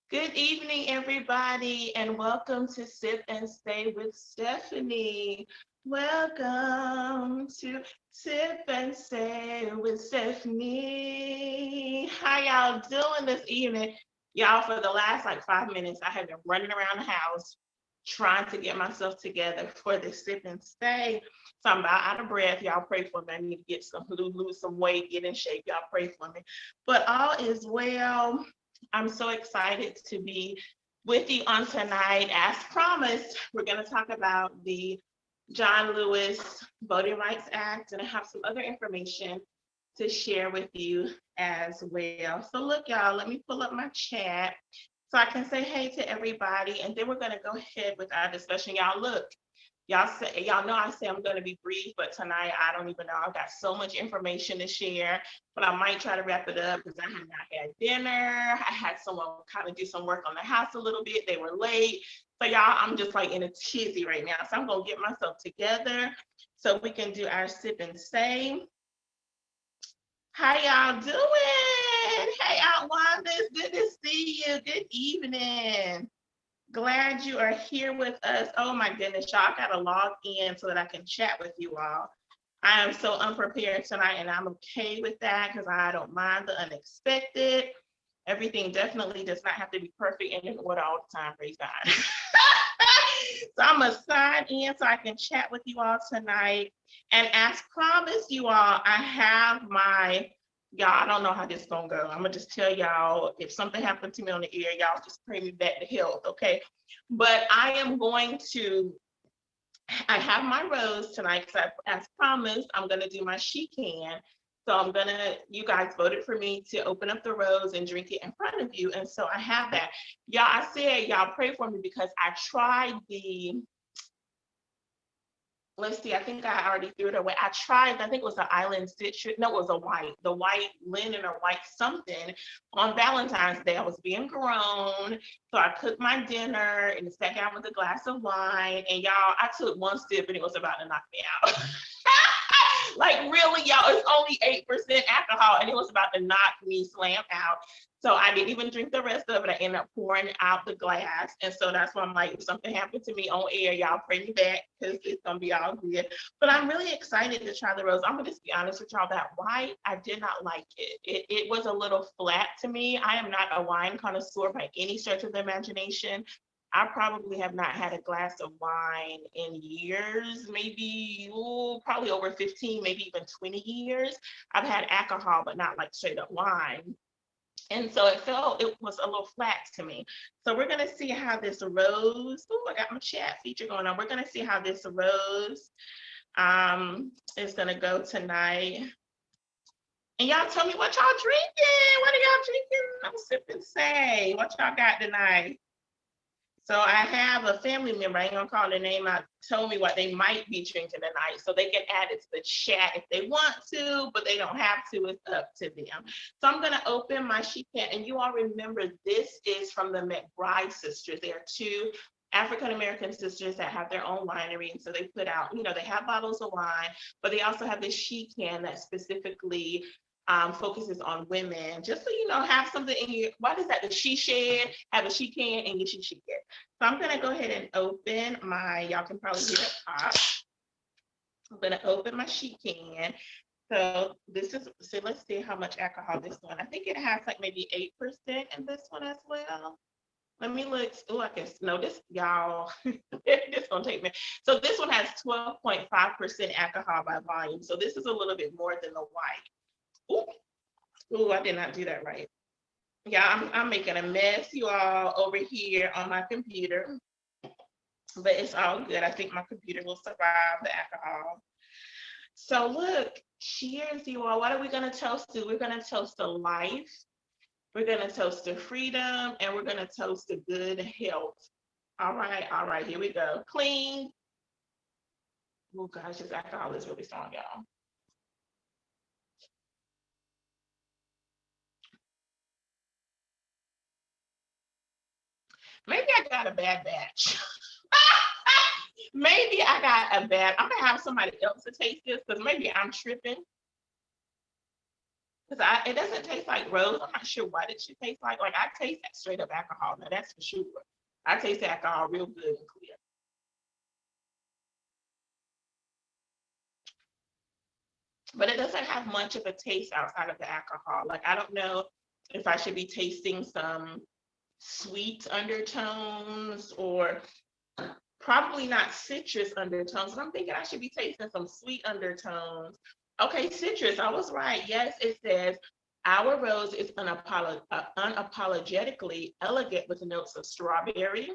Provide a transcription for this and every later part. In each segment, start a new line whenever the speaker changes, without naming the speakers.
Good evening, everybody, and welcome to Sip and Stay with Stephanie. Welcome to Sip and Stay with Stephanie. How y'all doing this evening? Y'all, for the last 5 minutes, I have been running around the house trying to get myself together for this Sip and Stay. So I'm about out of breath. Y'all pray for me. I need to get lose some weight, get in shape. Y'all pray for me. But all is well. I'm so excited to be with you on tonight. As promised, we're going to talk about the John Lewis Voting Rights Act, and I have some other information to share with you as well. So, look, y'all, let me pull up my chat so I can say hey to everybody, and then we're going to go ahead with our discussion. Y'all, look, y'all know I say I'm going to be brief, but tonight I don't even know. I've got so much information to share, but I might try to wrap it up because I have not had dinner. I had someone kind of do some work on the house a little bit. They were late. So y'all, I'm just in a tizzy right now. So I'm going to get myself together so we can do our sip and say. How y'all doing? Hey, Aunt Wanda, it's good to see you. Good evening. Glad you are here with us. Oh my goodness, y'all, I gotta log in so that I can chat with you all. I am so unprepared tonight, and I'm okay with that because I don't mind the unexpected. Everything definitely does not have to be perfect and in order all the time, praise God. So I'm gonna sign in so I can chat with you all tonight. And as promised, you all, I have y'all, I don't know how this is gonna go. I'm gonna just tell y'all if something happened to me on the air, y'all just pray me back to health, okay? But I have my rose tonight because as promised, I'm gonna do my she can. So you guys voted for me to open up the rose and drink it in front of you. And so I have that. Y'all, I said, y'all pray for me because I tried let's see, I think I already threw it away. I think it was the island citrus. No, it was the white linen or white something on Valentine's Day. I was being grown. So I cooked my dinner and sat down with a glass of wine. And y'all, I took one sip and it was about to knock me out. Really, y'all, it's only 8% alcohol and it was about to knock me slam out. So I didn't even drink the rest of it. I ended up pouring out the glass. And so that's why I'm like, if something happened to me on air, y'all pray me back because it's going to be all good. But I'm really excited to try the rose. I'm going to just be honest with y'all, that white, I did not like it. It was a little flat to me. I am not a wine connoisseur by any stretch of the imagination. I probably have not had a glass of wine in years, maybe probably over 15, maybe even 20 years. I've had alcohol, but not straight up wine. And so it was a little flat to me. So we're going to see how this rose, I got my chat feature going on. We're going to see how this rose is going to go tonight. And y'all tell me what y'all drinking. What are y'all drinking? I'm sipping say. What y'all got tonight? So I have a family member, I ain't gonna call their name out, told me what they might be drinking tonight. So they can add it to the chat if they want to, but they don't have to, it's up to them. So I'm gonna open my sheet can, and you all remember this is from the McBride sisters. They are two African-American sisters that have their own winery. And so they put out, they have bottles of wine, but they also have this she can that specifically focuses on women, just so have something in your, what is that? The she shed, have a she can and your she shed. So I'm gonna go ahead and open y'all can probably hear it pop. I'm gonna open my she can. So let's see how much alcohol this one. I think it has maybe 8% in this one as well. Let me look. Oh, I guess no, this y'all, this gonna take me. So this one has 12.5% alcohol by volume. So this is a little bit more than the white. Ooh, I did not do that right. Yeah, I'm making a mess, you all, over here on my computer. But it's all good. I think my computer will survive the alcohol. So look, cheers, you all. What are we going to toast to? We're going to toast to life. We're going to toast to freedom. And we're going to toast to good health. All right, here we go. Clean. Oh gosh, this alcohol is really strong, y'all. Maybe I got a bad batch. Maybe I got a bad, I'm gonna have somebody else to taste this because maybe I'm tripping. Because it doesn't taste like rose. I'm not sure what it should taste like. Like I taste that straight up alcohol. Now that's for sure. I taste the alcohol real good and clear. But it doesn't have much of a taste outside of the alcohol. Like I don't know if I should be tasting some sweet undertones or probably not citrus undertones. But I'm thinking I should be tasting some sweet undertones. Okay, citrus. I was right. Yes, it says our rose is unapologetically elegant with notes of strawberry,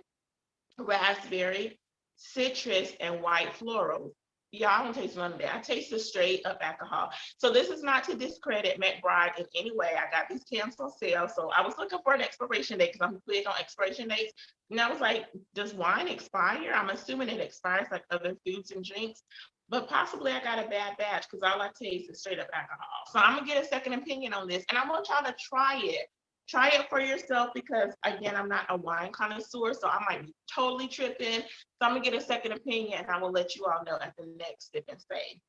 raspberry, citrus, and white floral. Y'all, I don't taste none of that. I taste the straight up alcohol. So this is not to discredit McBride in any way. I got these cans on sale. So I was looking for an expiration date because I'm big on expiration dates. And I was like, does wine expire? I'm assuming it expires like other foods and drinks. But possibly I got a bad batch because all I taste is straight up alcohol. So I'm gonna get a second opinion on this. And I want y'all to try it. Try it for yourself because again, I'm not a wine connoisseur, so I might be totally tripping. So I'm gonna get a second opinion and I will let you all know at the next sip and say.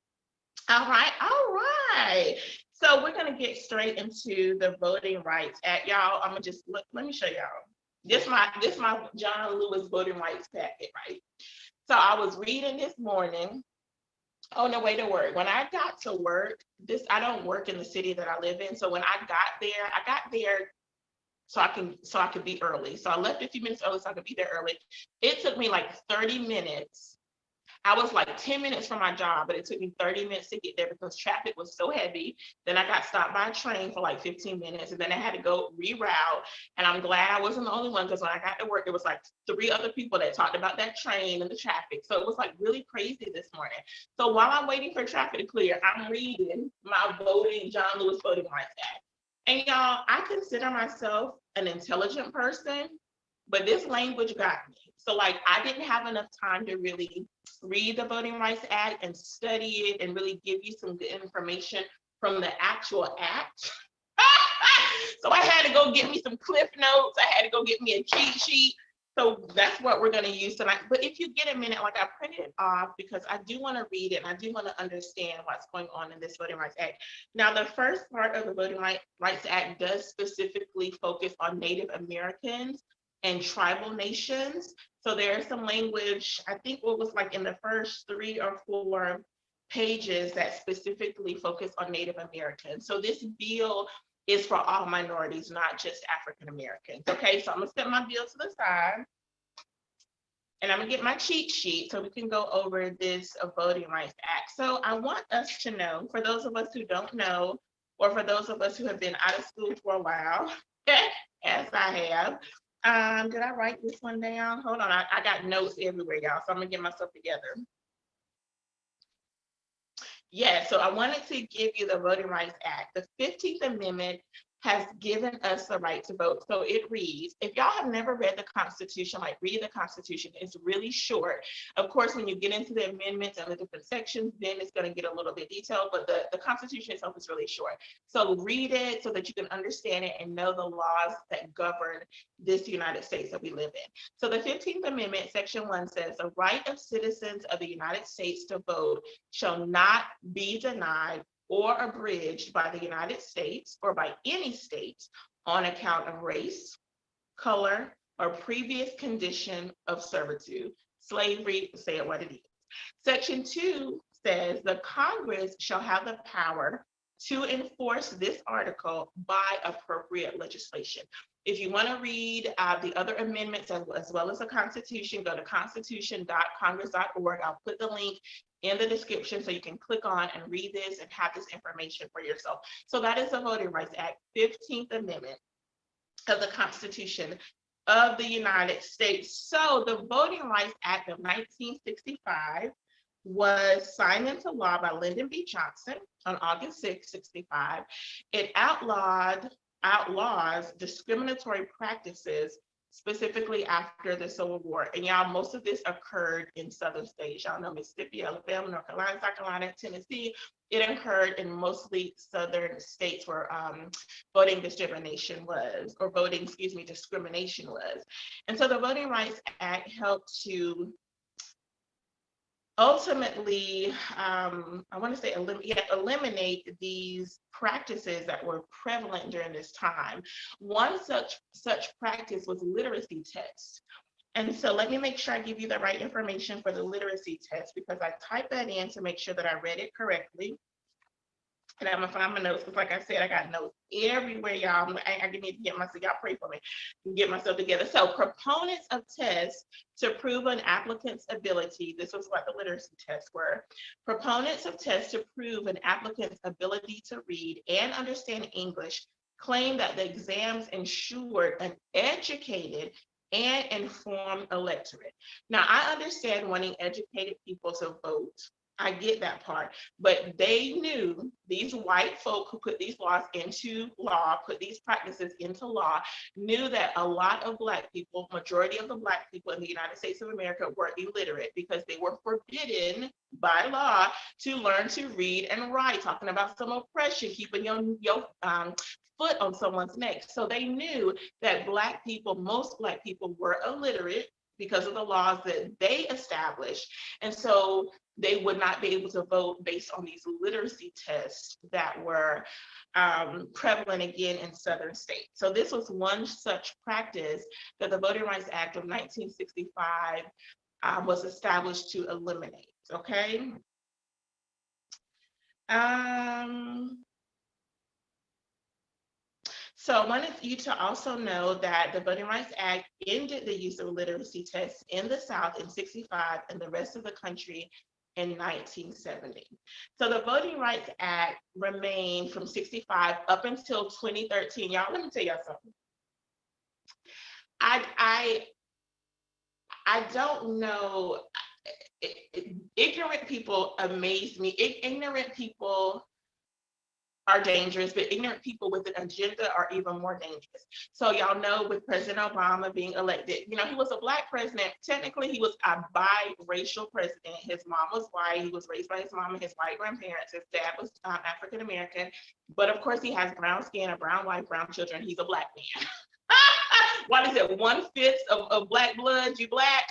All right. So we're gonna get straight into the Voting Rights Act. Y'all, I'm gonna just look, let me show y'all. This my John Lewis Voting Rights packet, right? So I was reading this morning on the way to work. When I got to work, I don't work in the city that I live in. So when I got there so I could be early. So I left a few minutes early so I could be there early. It took me like 30 minutes. I was like 10 minutes from my job, but it took me 30 minutes to get there because traffic was so heavy. Then I got stopped by a train for like 15 minutes and then I had to go reroute. And I'm glad I wasn't the only one because when I got to work, there was like 3 other people that talked about that train and the traffic. So it was like really crazy this morning. So while I'm waiting for traffic to clear, I'm reading my John Lewis Voting Rights Act. And y'all, I consider myself an intelligent person, but this language got me. So like I didn't have enough time to really read the Voting Rights Act and study it and really give you some good information from the actual act. So I had to go get me some cliff notes. I had to go get me a cheat sheet. So that's what we're going to use tonight. But if you get a minute, like I printed it off because I do want to read it and I do want to understand what's going on in this Voting Rights Act. Now, the first part of the Voting Rights Act does specifically focus on Native Americans and tribal nations. So there's some language, I think what was like in the first 3 or 4 pages that specifically focus on Native Americans. So this bill is for all minorities, not just African Americans. Okay, so I'm gonna set my bill to the side and I'm gonna get my cheat sheet so we can go over this Voting Rights Act. So I want us to know, for those of us who don't know, or for those of us who have been out of school for a while, as I have, did I write this one down? Hold on, I got notes everywhere, y'all, so I'm gonna get myself together. Yeah, so I wanted to give you the Voting Rights Act. The 15th Amendment has given us the right to vote. So it reads, if y'all have never read the Constitution, like read the Constitution, it's really short. Of course, when you get into the amendments and the different sections, then it's going to get a little bit detailed, but the Constitution itself is really short. So read it so that you can understand it and know the laws that govern this United States that we live in. So the 15th Amendment, Section 1 says, the right of citizens of the United States to vote shall not be denied or abridged by the United States or by any state on account of race, color, or previous condition of servitude, slavery, say it what it is. Section 2 says the Congress shall have the power to enforce this article by appropriate legislation. If you want to read the other amendments as well as the Constitution, go to constitution.congress.org. I'll put the link in the description so you can click on and read this and have this information for yourself. So that is the Voting Rights Act, 15th Amendment of the Constitution of the United States. So the Voting Rights Act of 1965 was signed into law by Lyndon B. Johnson on August 6, 65. It outlaws discriminatory practices specifically after the Civil War. And y'all, most of this occurred in southern states. Y'all know Mississippi, Alabama, North Carolina, South Carolina, Tennessee. It occurred in mostly southern states where voting discrimination was. And so the Voting Rights Act helped to ultimately, I want to say eliminate these practices that were prevalent during this time. One such practice was literacy tests. And so let me make sure I give you the right information for the literacy test, because I typed that in to make sure that I read it correctly. And I'm gonna find my notes, because like I said, I got notes everywhere, y'all. I need to get myself, y'all pray for me, get myself together. So proponents of tests to prove an applicant's ability, this was what the literacy tests were. Proponents of tests to prove an applicant's ability to read and understand English claim that the exams ensured an educated and informed electorate. Now, I understand wanting educated people to vote. I get that part, but they knew, these white folk who put these laws into law, put these practices into law, knew that a lot of Black people, majority of the Black people in the United States of America, were illiterate because they were forbidden by law to learn to read and write, talking about some oppression, keeping your foot on someone's neck. So they knew that Black people, most Black people, were illiterate because of the laws that they established. And so they would not be able to vote based on these literacy tests that were prevalent again in Southern states. So this was one such practice that the Voting Rights Act of 1965 was established to eliminate, okay? So I wanted you to also know that the Voting Rights Act ended the use of literacy tests in the South in 65 and the rest of the country in 1970. So the Voting Rights Act remained from 65 up until 2013. Y'all, let me tell y'all something. I don't know. Ignorant people amaze me. Ignorant people are dangerous, but ignorant people with an agenda are even more dangerous. So y'all know, with President Obama being elected, you know, he was a Black president. Technically, he was a biracial president. His mom was white. He was raised by his mom and his white grandparents. His dad was African American, but of course, he has brown skin, a brown wife, brown children. He's a Black man. What is it? 1/5 of Black blood, you Black.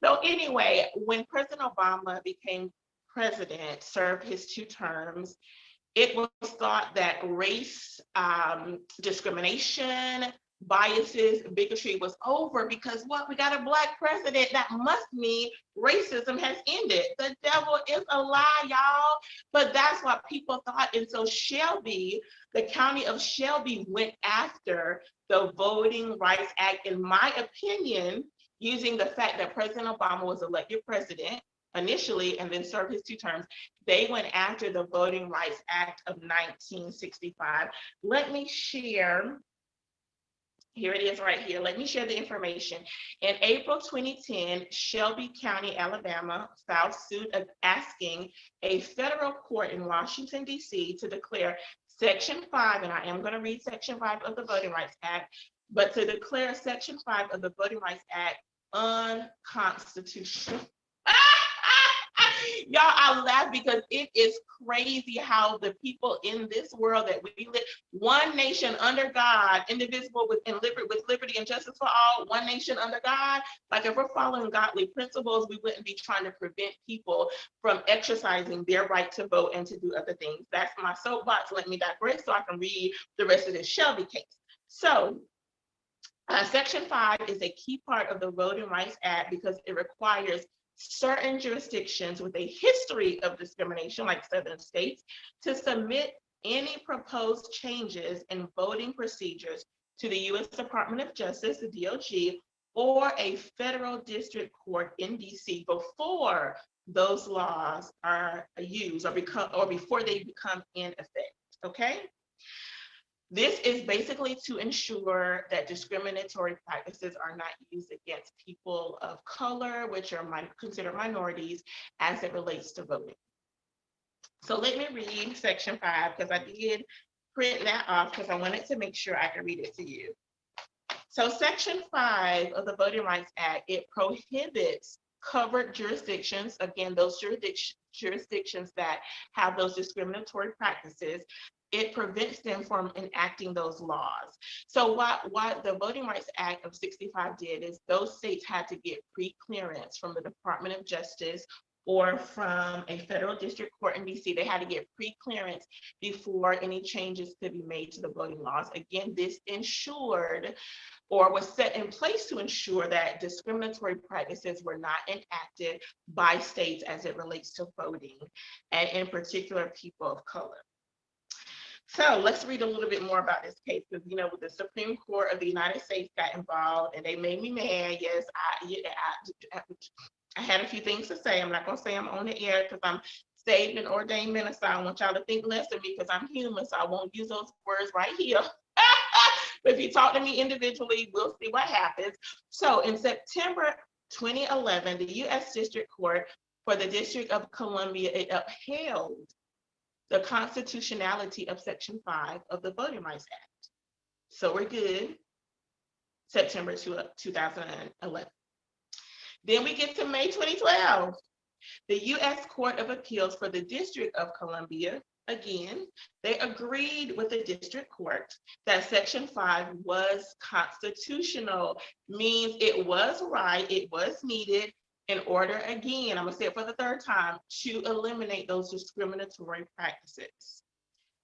So anyway, when President Obama became president, served his 2 terms, it was thought that race discrimination, biases, bigotry was over, because what? We got a Black president. That must mean racism has ended. The devil is a lie, y'all. But that's what people thought. And so Shelby, the county of Shelby, went after the Voting Rights Act, in my opinion, using the fact that President Obama was elected president initially and then served his 2 terms. They went after the Voting Rights Act of 1965. Let me share, here it is right here. Let me share the information. In April 2010, Shelby County, Alabama, filed suit asking a federal court in Washington, D.C. to declare Section 5, and I am going to read Section 5 of the Voting Rights Act, but to declare Section 5 of the Voting Rights Act unconstitutional. Y'all, I laugh because it is crazy how the people in this world that we live, one nation under God, indivisible with liberty and justice for all, one nation under God. Like, if we're following godly principles, we wouldn't be trying to prevent people from exercising their right to vote and to do other things. That's my soapbox. Let me digress so I can read the rest of this Shelby case. So Section 5 is a key part of the Voting Rights Act because it requires certain jurisdictions with a history of discrimination, like Southern states, to submit any proposed changes in voting procedures to the U.S. Department of Justice, the DOJ, or a federal district court in D.C. before those laws are used or before they become in effect. Okay. This is basically to ensure that discriminatory practices are not used against people of color, which are considered minorities, as it relates to voting. So let me read Section 5, because I did print that off because I wanted to make sure I could read it to you. So Section 5 of the Voting Rights Act, it prohibits covered jurisdictions, again, those jurisdictions that have those discriminatory practices, it prevents them from enacting those laws. So what the Voting Rights Act of 65 did is those states had to get pre-clearance from the Department of Justice or from a federal district court in DC. They had to get pre-clearance before any changes could be made to the voting laws. Again, this ensured or was set in place to ensure that discriminatory practices were not enacted by states as it relates to voting, and in particular, people of color. So let's read a little bit more about this case, because the Supreme Court of the United States got involved and they made me mad. Yes, I had a few things to say. I'm not gonna say I'm on the air because I'm saved and ordained minister. I don't want y'all to think less of me because I'm human, so I won't use those words right here. But if you talk to me individually, we'll see what happens. So in September 2011, the U.S. District Court for the District of Columbia, it upheld the constitutionality of Section 5 of the Voting Rights Act. So we're good. September 2011. Then we get to May 2012. The U.S. Court of Appeals for the District of Columbia, again, they agreed with the district court that Section 5 was constitutional, means it was right, it was needed in order, again, I'm gonna say it for the third time, to eliminate those discriminatory practices.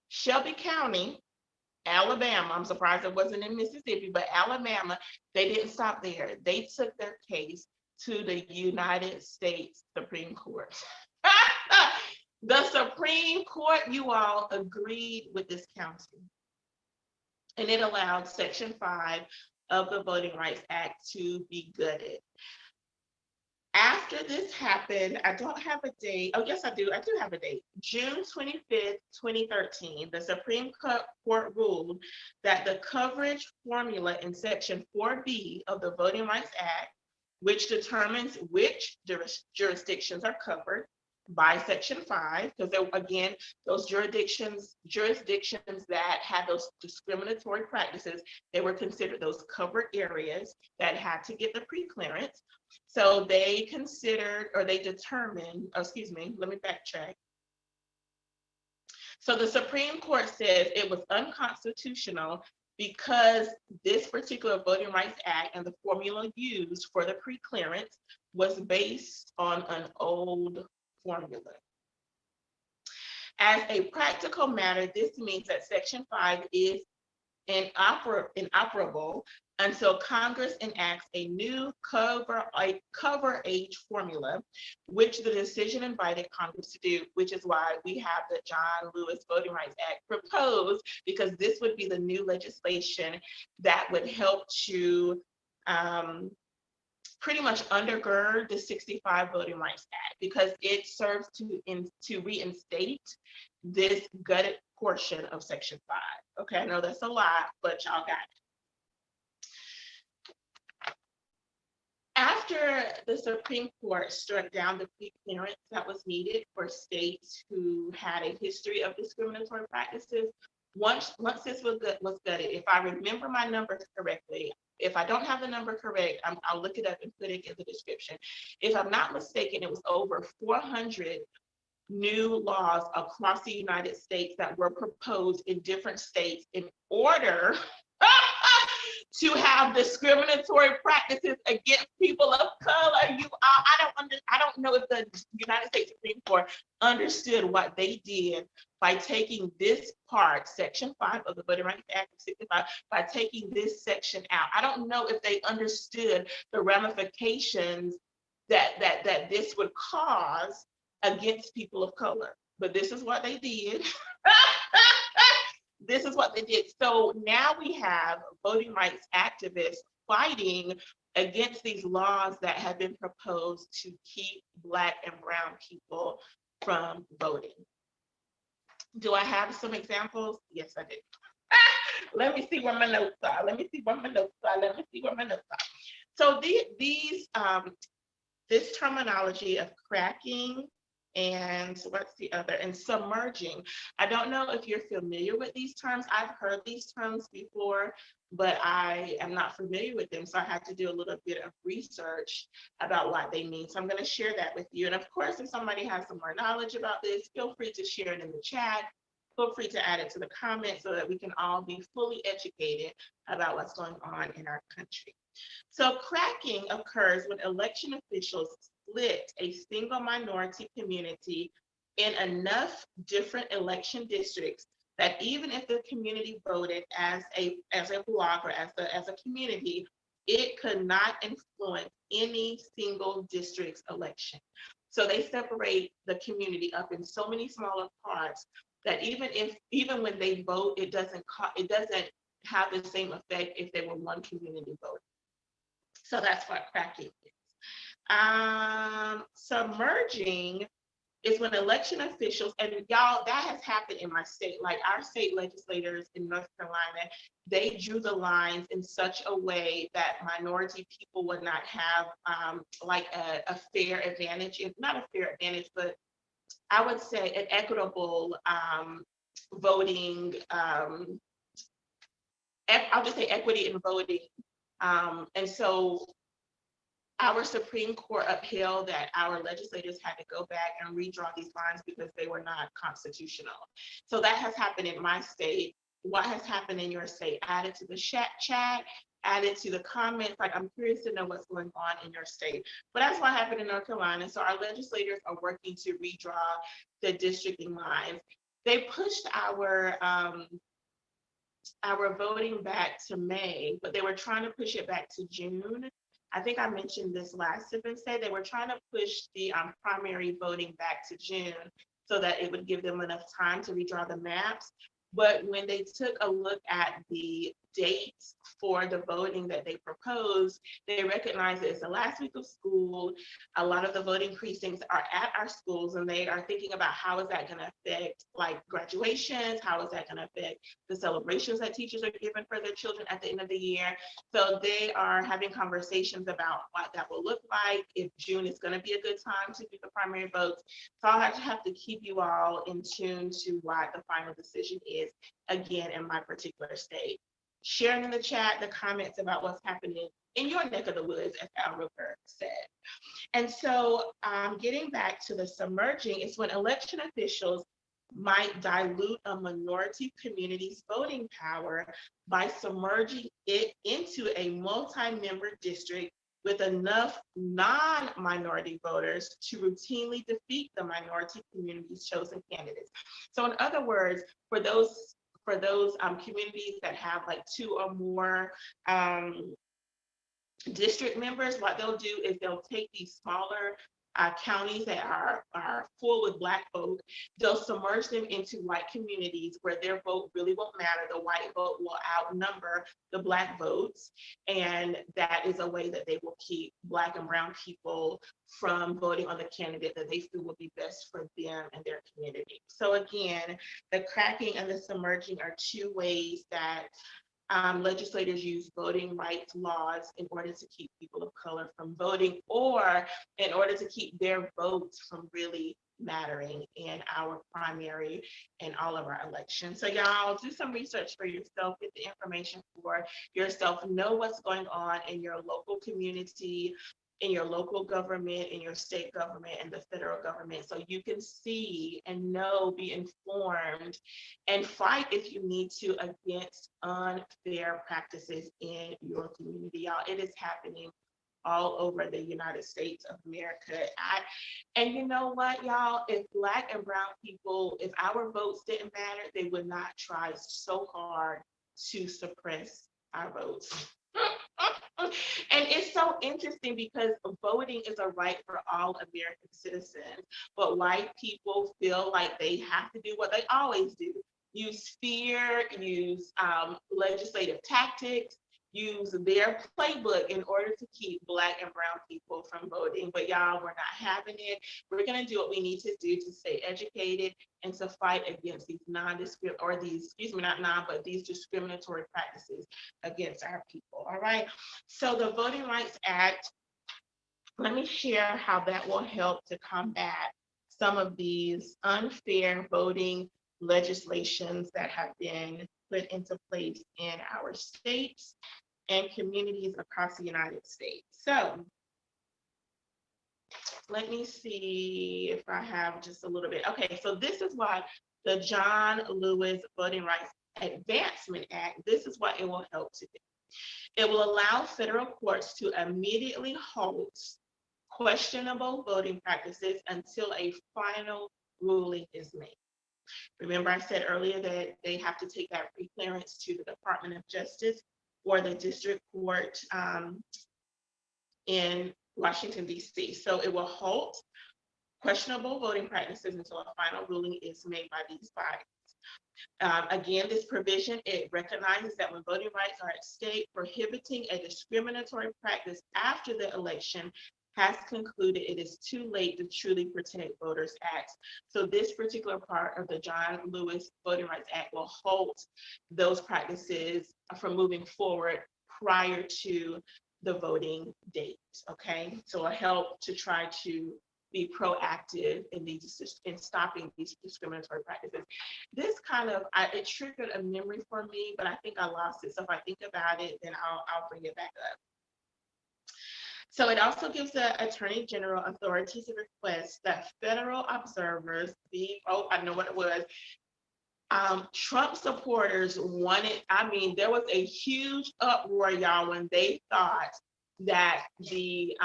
Shelby County, Alabama, I'm surprised it wasn't in Mississippi, but Alabama, they didn't stop there. They took their case to the United States Supreme Court. The Supreme Court, you all, agreed with this county, and it allowed Section 5 of the Voting Rights Act to be gutted. After this happened, I don't have a date. Oh, yes, I do have a date. June 25th, 2013, the Supreme Court ruled that the coverage formula in Section 4B of the Voting Rights Act, which determines which jurisdictions are covered by Section 5, because again, those jurisdictions that had those discriminatory practices, they were considered those covered areas that had to get the pre-clearance. So they considered, or they determined, excuse me, let me backtrack. So the Supreme Court says it was unconstitutional because this particular Voting Rights Act and the formula used for the pre-clearance was based on an old formula. As a practical matter, this means that Section 5 is inoperable until Congress enacts a new cover age formula, which the decision invited Congress to do, which is why we have the John Lewis Voting Rights Act proposed, because this would be the new legislation that would help to pretty much undergird the 65 Voting Rights Act, because it serves to reinstate this gutted portion of Section 5. Okay, I know that's a lot, but y'all got it. After the Supreme Court struck down the pre-clearance that was needed for states who had a history of discriminatory practices, once this was gutted, if I remember my numbers correctly, if I don't have the number correct, I'll look it up and put it in the description. If I'm not mistaken, it was over 400 new laws across the United States that were proposed in different states in order to have discriminatory practices against people of color. I don't know if the United States Supreme Court understood what they did by taking this part, Section 5 of the Voting Rights Act of 65, by taking this section out. I don't know if they understood the ramifications that this would cause against people of color, but this is what they did. This is what they did. So now we have voting rights activists fighting against these laws that have been proposed to keep Black and brown people from voting. Do I have some examples? Yes, I do. Let me see where my notes are. So this terminology of cracking and what's the other, and submerging. I don't know if you're familiar with these terms. I've heard these terms before, but I am not familiar with them. So I had to do a little bit of research about what they mean. So I'm going to share that with you. And of course, if somebody has some more knowledge about this, feel free to share it in the chat. Feel free to add it to the comments so that we can all be fully educated about what's going on in our country. So cracking occurs when election officials split a single minority community in enough different election districts that even if the community voted as a block or as a community, it could not influence any single district's election. So they separate the community up in so many smaller parts that even when they vote, it doesn't have the same effect if they were one community vote. So that's what cracking is. Submerging is when election officials, and y'all, that has happened in my state. Like our state legislators in North Carolina, they drew the lines in such a way that minority people would not have like a fair advantage, if not a fair advantage, but I would say an equitable voting. I'll just say equity in voting. And so our Supreme Court upheld that our legislators had to go back and redraw these lines because they were not constitutional. So that has happened in my state. What has happened in your state? Add it to the chat, add it to the comments. Like, I'm curious to know what's going on in your state. But that's what happened in North Carolina. So our legislators are working to redraw the districting lines. They pushed our voting back to May, but they were trying to push it back to June. I think I mentioned this last Sip and Say. They were trying to push the primary voting back to June so that it would give them enough time to redraw the maps. But when they took a look at the dates for the voting that they proposed, they recognized that it's the last week of school. A lot of the voting precincts are at our schools, and they are thinking about how is that going to affect like graduations, how is that going to affect the celebrations that teachers are given for their children at the end of the year. So they are having conversations about what that will look like, if June is going to be a good time to do the primary votes. So I'll have to keep you all in tune to what the final decision is, again, in my particular state. Sharing in the chat the comments about what's happening in your neck of the woods, as Al Roker said. And so getting back to the submerging is when election officials might dilute a minority community's voting power by submerging it into a multi-member district with enough non-minority voters to routinely defeat the minority community's chosen candidates. So in other words, for those communities that have like two or more district members, what they'll do is they'll take these smaller counties that are full with Black folk, they'll submerge them into white communities where their vote really won't matter. The white vote will outnumber the Black votes, and that is a way that they will keep Black and brown people from voting on the candidate that they feel will be best for them and their community. So again, the cracking and the submerging are two ways that legislators use voting rights laws in order to keep people of color from voting, or in order to keep their votes from really mattering in our primary and all of our elections. So y'all do some research for yourself, get the information for yourself, know what's going on in your local community, in your local government, in your state government, and the federal government, so you can see and know, be informed, and fight if you need to against unfair practices in your community. Y'all, it is happening all over the United States of America. And you know what, y'all, if Black and brown people, if our votes didn't matter, they would not try so hard to suppress our votes. And it's so interesting because voting is a right for all American citizens, but white people feel like they have to do what they always do: use fear, use legislative tactics, use their playbook in order to keep Black and brown people from voting. But y'all, we're not having it. We're going to do what we need to do to stay educated and to fight against these these discriminatory practices against our people. All right. So the Voting Rights Act, let me share how that will help to combat some of these unfair voting legislations that have been put into place in our states and communities across the United States. So let me see if I have just a little bit. Okay, so this is what the John Lewis Voting Rights Advancement Act, this is what it will help to do. It will allow federal courts to immediately halt questionable voting practices until a final ruling is made. Remember, I said earlier that they have to take that pre-clearance to the Department of Justice or the district court in Washington, D.C. So it will halt questionable voting practices until a final ruling is made by these bodies. Again, this provision, it recognizes that when voting rights are at stake, prohibiting a discriminatory practice after the election has concluded it is too late to truly protect voters' acts. So this particular part of the John Lewis Voting Rights Act will halt those practices from moving forward prior to the voting date, okay? So it'll help to try to be proactive in stopping these discriminatory practices. This kind of, it triggered a memory for me, but I think I lost it. So if I think about it, then I'll bring it back up. So it also gives the Attorney General authority to request that federal observers be, oh, I know what it was. Trump supporters wanted, there was a huge uproar, y'all, when they thought that the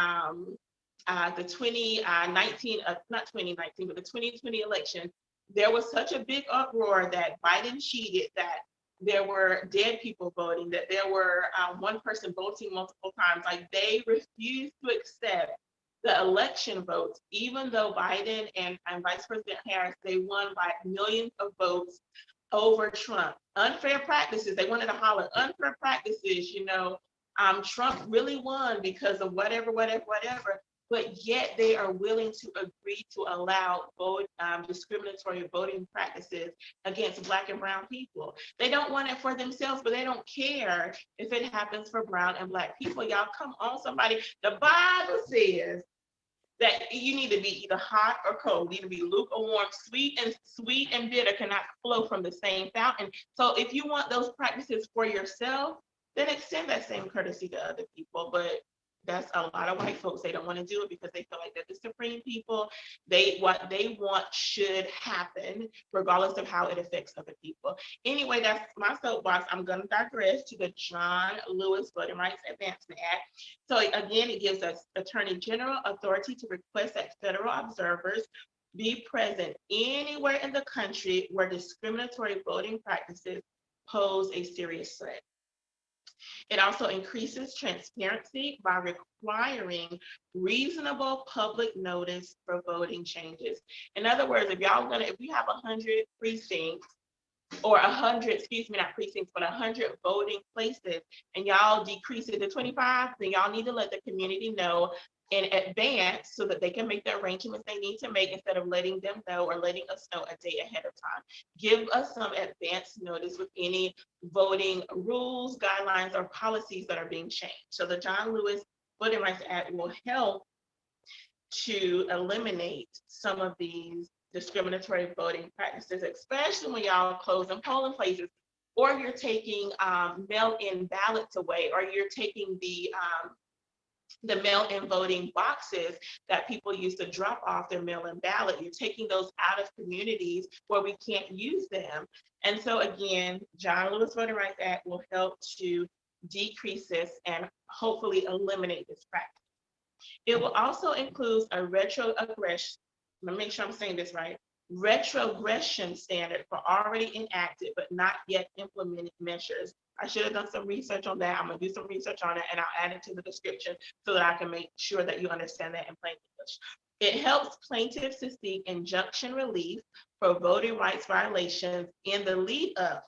2019, not 2019, but the 2020 election, there was such a big uproar that Biden cheated, that there were dead people voting, that there were one person voting multiple times. Like, they refused to accept the election votes, even though Biden and Vice President Harris, they won by millions of votes over Trump. Unfair practices, they wanted to holler, unfair practices, Trump really won because of whatever, but yet they are willing to agree to allow discriminatory voting practices against Black and brown people. They don't want it for themselves, but they don't care if it happens for brown and Black people. Y'all, come on, somebody. The Bible says that you need to be either hot or cold. You need to be lukewarm. Sweet and bitter cannot flow from the same fountain. So if you want those practices for yourself, then extend that same courtesy to other people. But that's a lot of white folks. They don't want to do it because they feel like they're the supreme people. What they want should happen, regardless of how it affects other people. Anyway, that's my soapbox. I'm going to digress to the John Lewis Voting Rights Advancement Act. So again, it gives us Attorney General authority to request that federal observers be present anywhere in the country where discriminatory voting practices pose a serious threat. It also increases transparency by requiring reasonable public notice for voting changes. In other words, if we have 100 precincts, or 100, not precincts, but 100 voting places, and y'all decrease it to 25, then y'all need to let the community know in advance so that they can make the arrangements they need to make, instead of letting them know or letting us know a day ahead of time. Give us some advance notice with any voting rules, guidelines, or policies that are being changed. So the John Lewis Voting Rights Act will help to eliminate some of these discriminatory voting practices, especially when y'all closing polling places, or you're taking mail-in ballots away, or you're taking the mail-in voting boxes that people use to drop off their mail-in ballot. You're taking those out of communities where we can't use them. And so again, John Lewis Voting Rights Act will help to decrease this and hopefully eliminate this practice. It will also include a retrogression, let me make sure I'm saying this right, retrogression standard for already enacted but not yet implemented measures. I should have done some research on that. I'm gonna do some research on it, and I'll add it to the description so that I can make sure that you understand that in plain English. It helps plaintiffs to seek injunction relief for voting rights violations in the lead up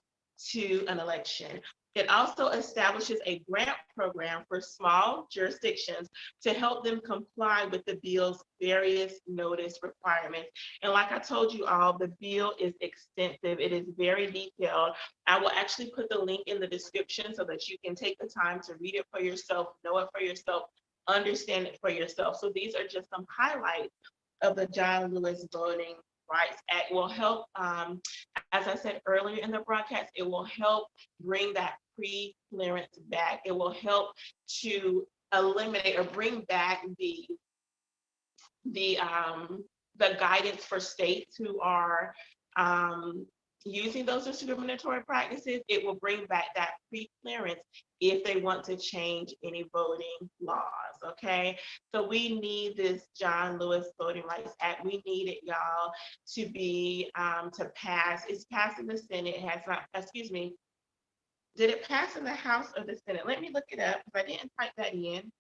to an election. It also establishes a grant program for small jurisdictions to help them comply with the bill's various notice requirements. And like I told you all, the bill is extensive. It is very detailed. I will actually put the link in the description so that you can take the time to read it for yourself, know it for yourself, understand it for yourself. So these are just some highlights of the John Lewis Voting Rights Act. Will help, as I said earlier in the broadcast, it will help bring that pre-clearance back. It will help to eliminate or bring back the guidance for states who are using those discriminatory practices, it will bring back that pre-clearance if they want to change any voting laws, okay? So we need this John Lewis Voting Rights Act. We need it, y'all, to be, to pass. It's passed in the Senate. It has not, excuse me, did it pass in the House or the Senate? Let me look it up because I didn't type that in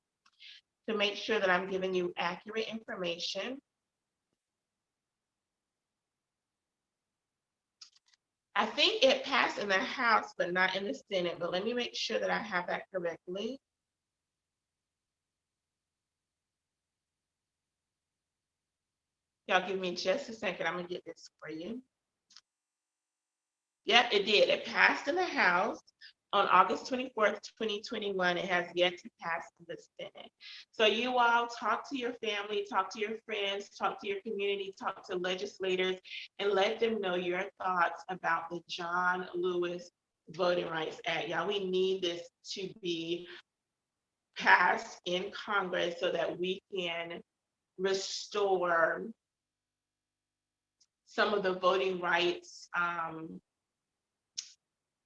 to make sure that I'm giving you accurate information. I think it passed in the House, but not in the Senate, but let me make sure that I have that correctly. Y'all give me just a second, I'm gonna get this for you. Yep, it did. It passed in the House on August 24th, 2021. It has yet to pass in the Senate. So you all talk to your family, talk to your friends, talk to your community, talk to legislators, and let them know your thoughts about the John Lewis Voting Rights Act. Y'all, we need this to be passed in Congress so that we can restore some of the voting rights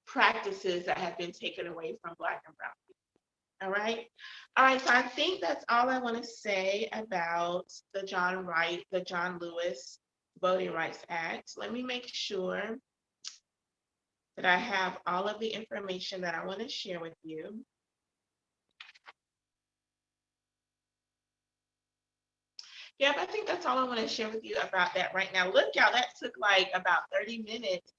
practices that have been taken away from Black and Brown people. All right. All right. So I think that's all I want to say about the John Lewis Voting Rights Act. Let me make sure that I have all of the information that I want to share with you. Yep, I think that's all I want to share with you about that right now. Look, y'all, that took like about 30 minutes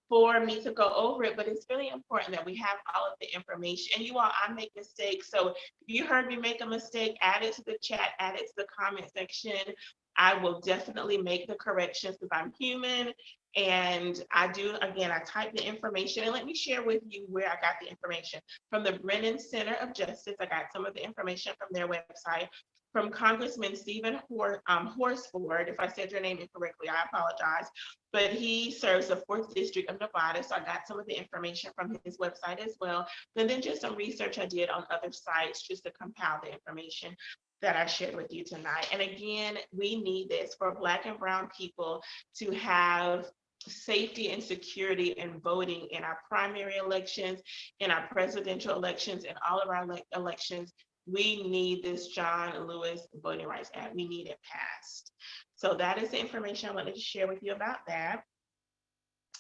for me to go over it, but it's really important that we have all of the information. And you all, I make mistakes. So if you heard me make a mistake, add it to the chat, add it to the comment section. I will definitely make the corrections because I'm human. And I do, again, I type the information, and let me share with you where I got the information. From the Brennan Center of Justice, I got some of the information from their website. From Congressman Stephen Horsford, if I said your name incorrectly, I apologize, but he serves the 4th District of Nevada, so I got some of the information from his website as well. And then just some research I did on other sites just to compile the information that I shared with you tonight. And again, we need this for Black and Brown people to have safety and security in voting in our primary elections, in our presidential elections, and all of our elections. We need this John Lewis Voting Rights Act. We need it passed. So that is the information I wanted to share with you about that.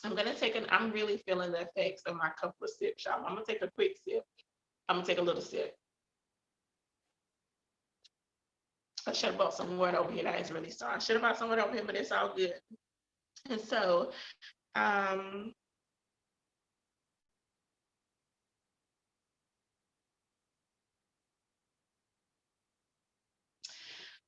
I'm really feeling the effects of my couple of sips, y'all. I'm gonna take a quick sip. I'm gonna take a little sip. I should have bought some water over here. That is really sorry. I should have bought some water over here, but it's all good. And so,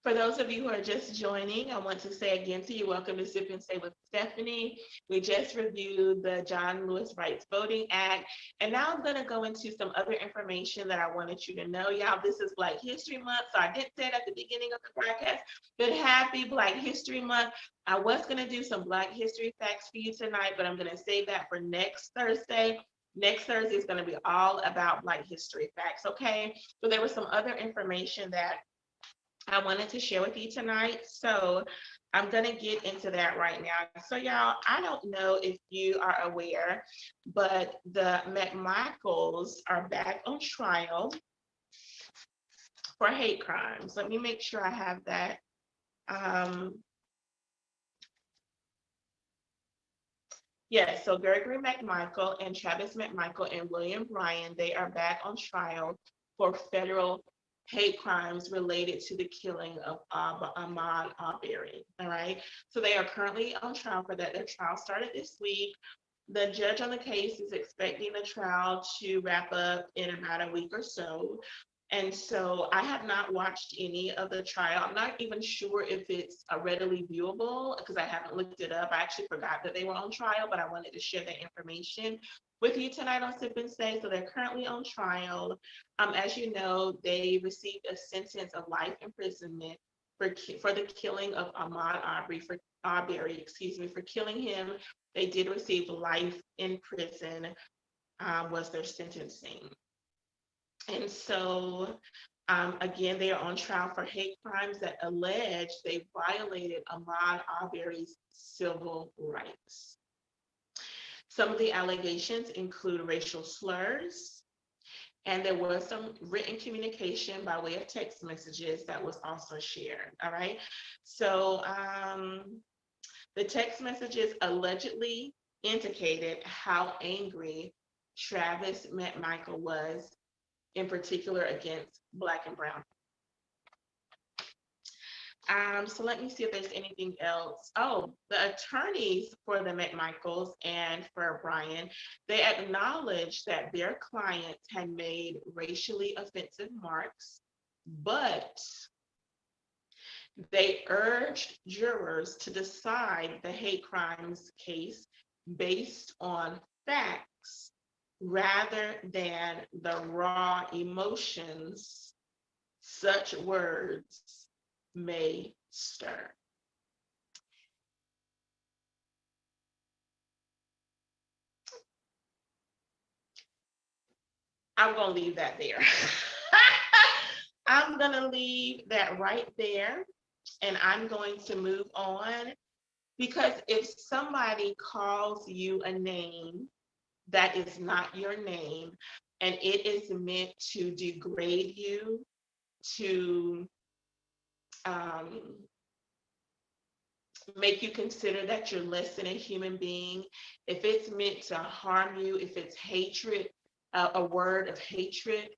for those of you who are just joining, I want to say again to you, welcome to Sip and Stay with Stephanie. We just reviewed the John Lewis Rights Voting Act, and now I'm going to go into some other information that I wanted you to know. Y'all, this is Black History Month, so I did say it at the beginning of the broadcast, but happy Black History Month. I was going to do some Black history facts for you tonight, but I'm going to save that for next Thursday. Next Thursday is going to be all about Black history facts, okay? So there was some other information that I wanted to share with you tonight. So I'm going to get into that right now. So y'all, I don't know if you are aware, but the McMichaels are back on trial for hate crimes. Let me make sure I have that. Yes, so Gregory McMichael and Travis McMichael and William Bryan, they are back on trial for federal hate crimes related to the killing of Ahmaud Arbery. All right, so they are currently on trial for that. Their trial started this week. The judge on the case is expecting the trial to wrap up in about a week or so. And so I have not watched any of the trial. I'm not even sure if it's readily viewable because I haven't looked it up. I actually forgot that they were on trial, but I wanted to share that information with you tonight on Sip and Stay. So they're currently on trial. As you know, they received a sentence of life imprisonment for the killing of Ahmaud Arbery, for killing him. They did receive life in prison, was their sentencing. And so, again, they are on trial for hate crimes that allege they violated Ahmaud Arbery's civil rights. Some of the allegations include racial slurs, and there was some written communication by way of text messages that was also shared. All right. So the text messages allegedly indicated how angry Travis McMichael was, in particular against Black and brown. So let me see if there's anything else. Oh, the attorneys for the McMichaels and for Brian, they acknowledged that their clients had made racially offensive marks, but they urged jurors to decide the hate crimes case based on facts rather than the raw emotions such words may stir. I'm going to leave that there. I'm going to leave that right there, and I'm going to move on, because if somebody calls you a name that is not your name and it is meant to degrade you, to um, make you consider that you're less than a human being, if it's meant to harm you, if it's hatred, a word of hatred,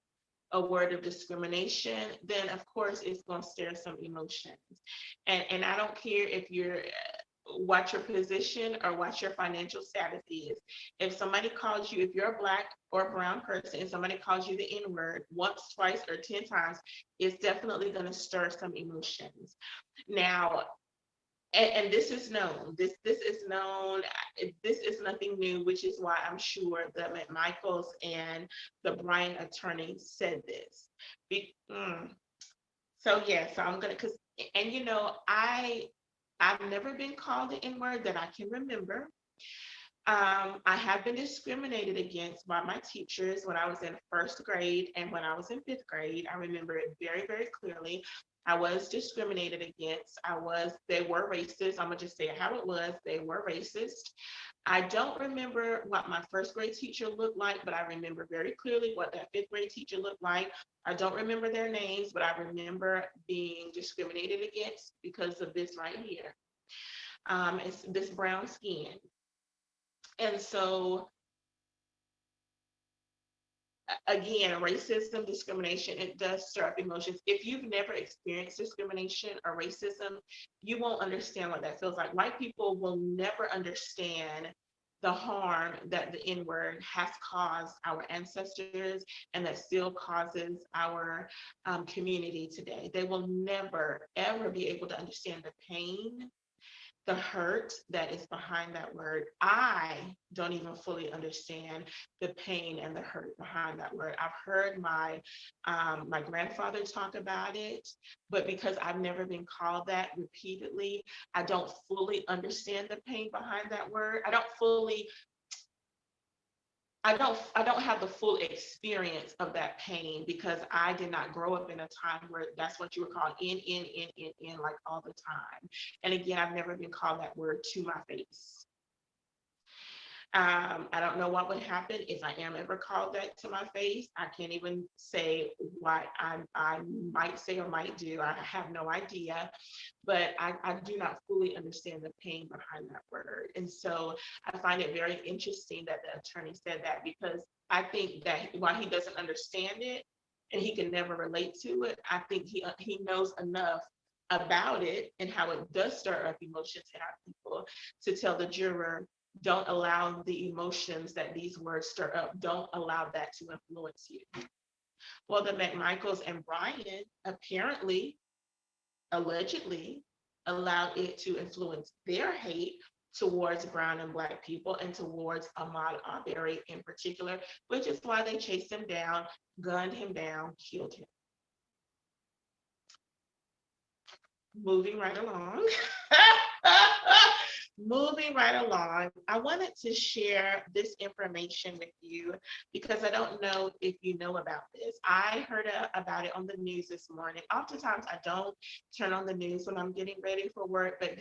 a word of discrimination, then of course it's going to stir some emotions. And I don't care if you're what your position or what your financial status is. If somebody calls you, if you're a Black or brown person, and somebody calls you the N-word once, twice, or 10 times, it's definitely going to stir some emotions. Now, and this is known. This is known. This is nothing new, which is why I'm sure the McMichaels and the Bryan attorney said this. So yeah, so I'm gonna, cause, and I've never been called the N-word that I can remember. I have been discriminated against by my teachers when I was in first grade and when I was in fifth grade. I remember it very, very clearly. I was discriminated against. They were racist. I'm gonna just say it how it was. They were racist. I don't remember what my first grade teacher looked like, but I remember very clearly what that fifth grade teacher looked like. I don't remember their names, but I remember being discriminated against because of this right here. It's this brown skin. And so, again, racism, discrimination, it does stir up emotions. If you've never experienced discrimination or racism, you won't understand what that feels like. White people will never understand the harm that the N-word has caused our ancestors and that still causes our community today. They will never, ever be able to understand the pain, the hurt that is behind that word. I don't even fully understand the pain and the hurt behind that word. I've heard my grandfather talk about it, but because I've never been called that repeatedly, I don't fully understand the pain behind that word. I don't have the full experience of that pain because I did not grow up in a time where that's what you were called in, like all the time. And again, I've never been called that word to my face. I don't know what would happen if I am ever called that to my face. I can't even say what I might say or might do. I have no idea, but I do not fully understand the pain behind that word. And so I find it very interesting that the attorney said that, because I think that while he doesn't understand it and he can never relate to it, I think he knows enough about it and how it does stir up emotions in our people to tell the juror, don't allow the emotions that these words stir up, don't allow that to influence you. Well, the McMichaels and Brian apparently, allegedly, allowed it to influence their hate towards brown and Black people and towards Ahmaud Arbery in particular, which is why they chased him down, gunned him down, killed him. Moving right along. Moving right along, I wanted to share this information with you because I don't know if you know about this. I heard about it on the news this morning. Oftentimes, I don't turn on the news when I'm getting ready for work, but I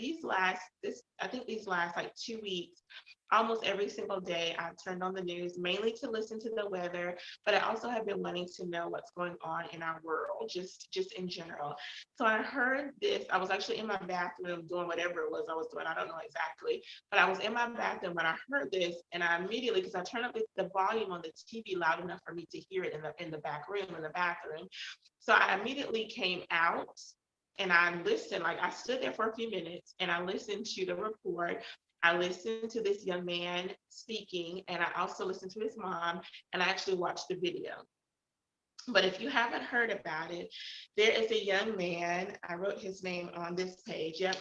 think these last like 2 weeks, almost every single day. I turned on the news mainly to listen to the weather, but I also have been wanting to know what's going on in our world, just in general. So I heard this. I was actually in my bathroom doing whatever it was I was doing. I don't know exactly, but I was in my bathroom when I heard this, and I immediately, because I turned up the volume on the TV loud enough for me to hear it in the back room in the bathroom. So I immediately came out and I listened. Like I stood there for a few minutes and I listened to the report. I listened to this young man speaking, and I also listened to his mom, and I actually watched the video. But if you haven't heard about it, there is a young man. I wrote his name on this page. Yep,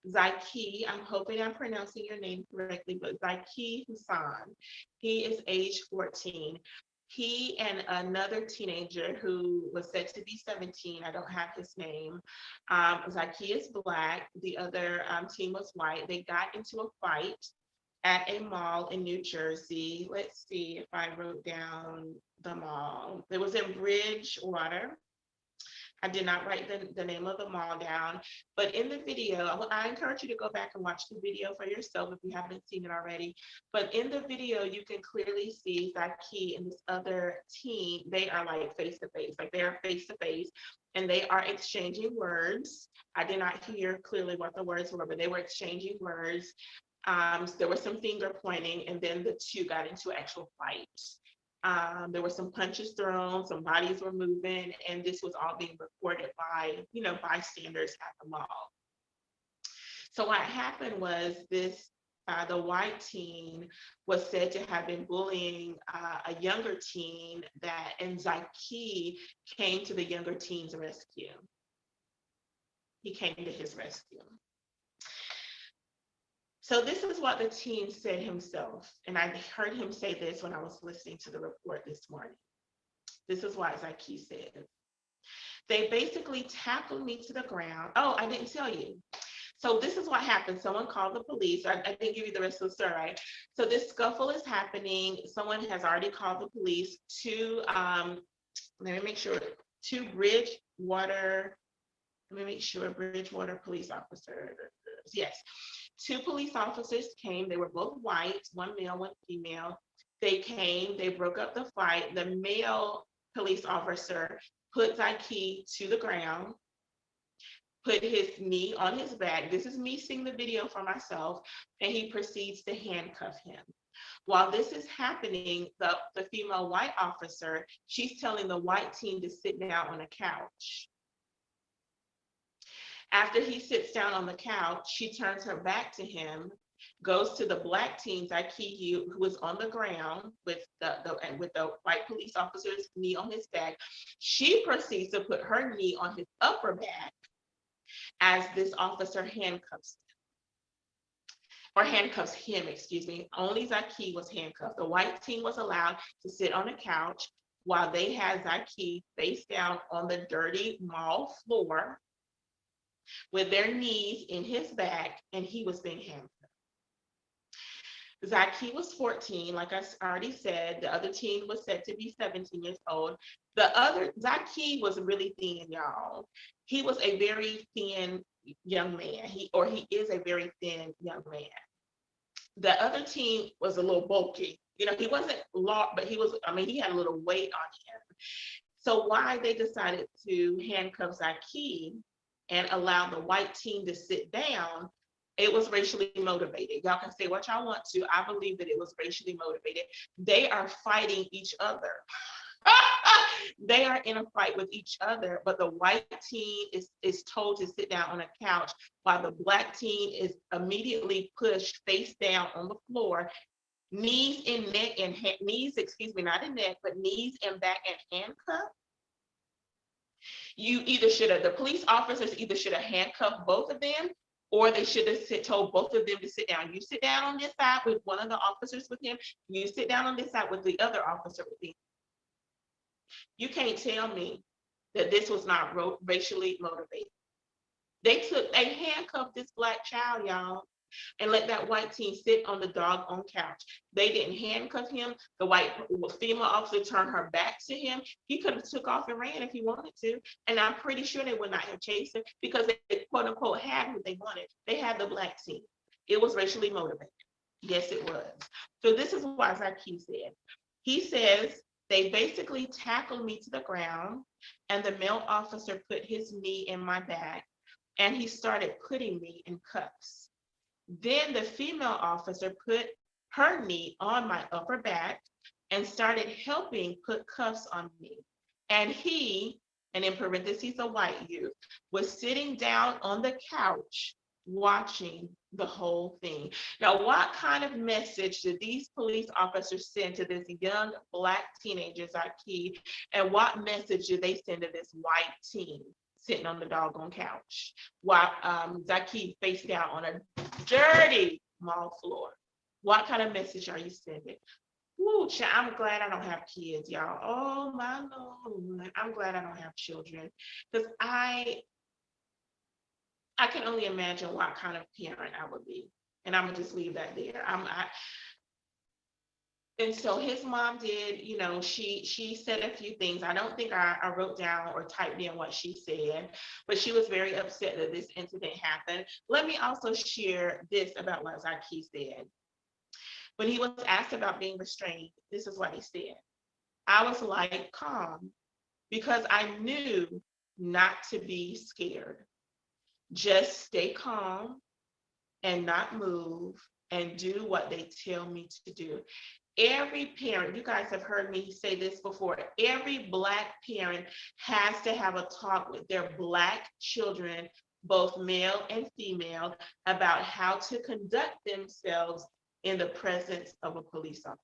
Zaiki. I'm hoping I'm pronouncing your name correctly, but Zaiki Hassan. He is age 14. He and another teenager who was said to be 17, I don't have his name. Zaiki is black. The other team was white. They got into a fight at a mall in New Jersey. Let's see if I wrote down the mall. It was in Bridgewater. I did not write the name of the mall down, but in the video, I encourage you to go back and watch the video for yourself if you haven't seen it already. But in the video, you can clearly see Zaki and this other team, they are like face to face, like they are face to face, and they are exchanging words. I did not hear clearly what the words were, but they were exchanging words. So there was some finger pointing, and then the two got into actual fight. There were some punches thrown, some bodies were moving, and this was all being recorded by, bystanders at the mall. So what happened was this, the white teen was said to have been bullying a younger teen and Zaki came to the younger teen's rescue. He came to his rescue. So this is what the teen said himself, and I heard him say this when I was listening to the report this morning. This is what Zaki said. They basically tackled me to the ground. Oh, I didn't tell you. So this is what happened. Someone called the police. I didn't give you the rest of the story, right? So this scuffle is happening. Someone has already called the police to, let me make sure, to Bridgewater. Let me make sure, Bridgewater police officers. Yes. Two police officers came. They were both white, one male, one female. They came, they broke up the fight. The male police officer put Zaki to the ground, put his knee on his back. This is me seeing the video for myself, and he proceeds to handcuff him. While this is happening, the female white officer, she's telling the white teen to sit down on a couch. After he sits down on the couch, she turns her back to him, goes to the black teen, Zaki, who is on the ground with the white police officer's knee on his back. She proceeds to put her knee on his upper back as this officer handcuffs him, excuse me. Only Zaki was handcuffed. The white teen was allowed to sit on a couch while they had Zaki face down on the dirty mall floor with their knees in his back, and he was being handcuffed. Zaki was 14, like I already said. The other teen was said to be 17 years old. Zaki was really thin, y'all. He was a very thin young man. He is a very thin young man. The other teen was a little bulky. He wasn't long, but he had a little weight on him. So why they decided to handcuff Zaki and allow the white teen to sit down, it was racially motivated. Y'all can say what y'all want to. I believe that it was racially motivated. They are fighting each other. They are in a fight with each other, but the white teen is told to sit down on a couch while the black teen is immediately pushed face down on the floor, knees in neck and knees, excuse me, not in neck, but knees and back and handcuffed. The police officers either should have handcuffed both of them, or they should have told both of them to sit down. You sit down on this side with one of the officers with him. You sit down on this side with the other officer with him. You can't tell me that this was not racially motivated. They handcuffed this black child, y'all, and let that white teen sit on the doggone couch. They didn't handcuff him. The white female officer turned her back to him. He could have took off and ran if he wanted to. And I'm pretty sure they would not have chased him because they quote unquote had what they wanted. They had the black teen. It was racially motivated. Yes, it was. So this is what Zaki said. He says, they basically tackled me to the ground, and the male officer put his knee in my back, and he started putting me in cuffs. Then the female officer put her knee on my upper back and started helping put cuffs on me. And he, and in parentheses, a white youth, was sitting down on the couch watching the whole thing. Now, what kind of message did these police officers send to this young Black teenager, Zaki? And what message did they send to this white teen sitting on the doggone couch while Zaki face down on a dirty mall floor? What kind of message are you sending? Ooh, I'm glad I don't have kids, y'all. Oh my Lord, I'm glad I don't have children, because I can only imagine what kind of parent I would be, and I'm gonna just leave that there. And so his mom did, you know, she said a few things. I don't think I wrote down or typed in what she said, but she was very upset that this incident happened. Let me also share this about what Zaki said. When he was asked about being restrained, this is what he said. I was like, calm, because I knew not to be scared. Just stay calm and not move and do what they tell me to do. Every parent, you guys have heard me say this before, every Black parent has to have a talk with their Black children, both male and female, about how to conduct themselves in the presence of a police officer.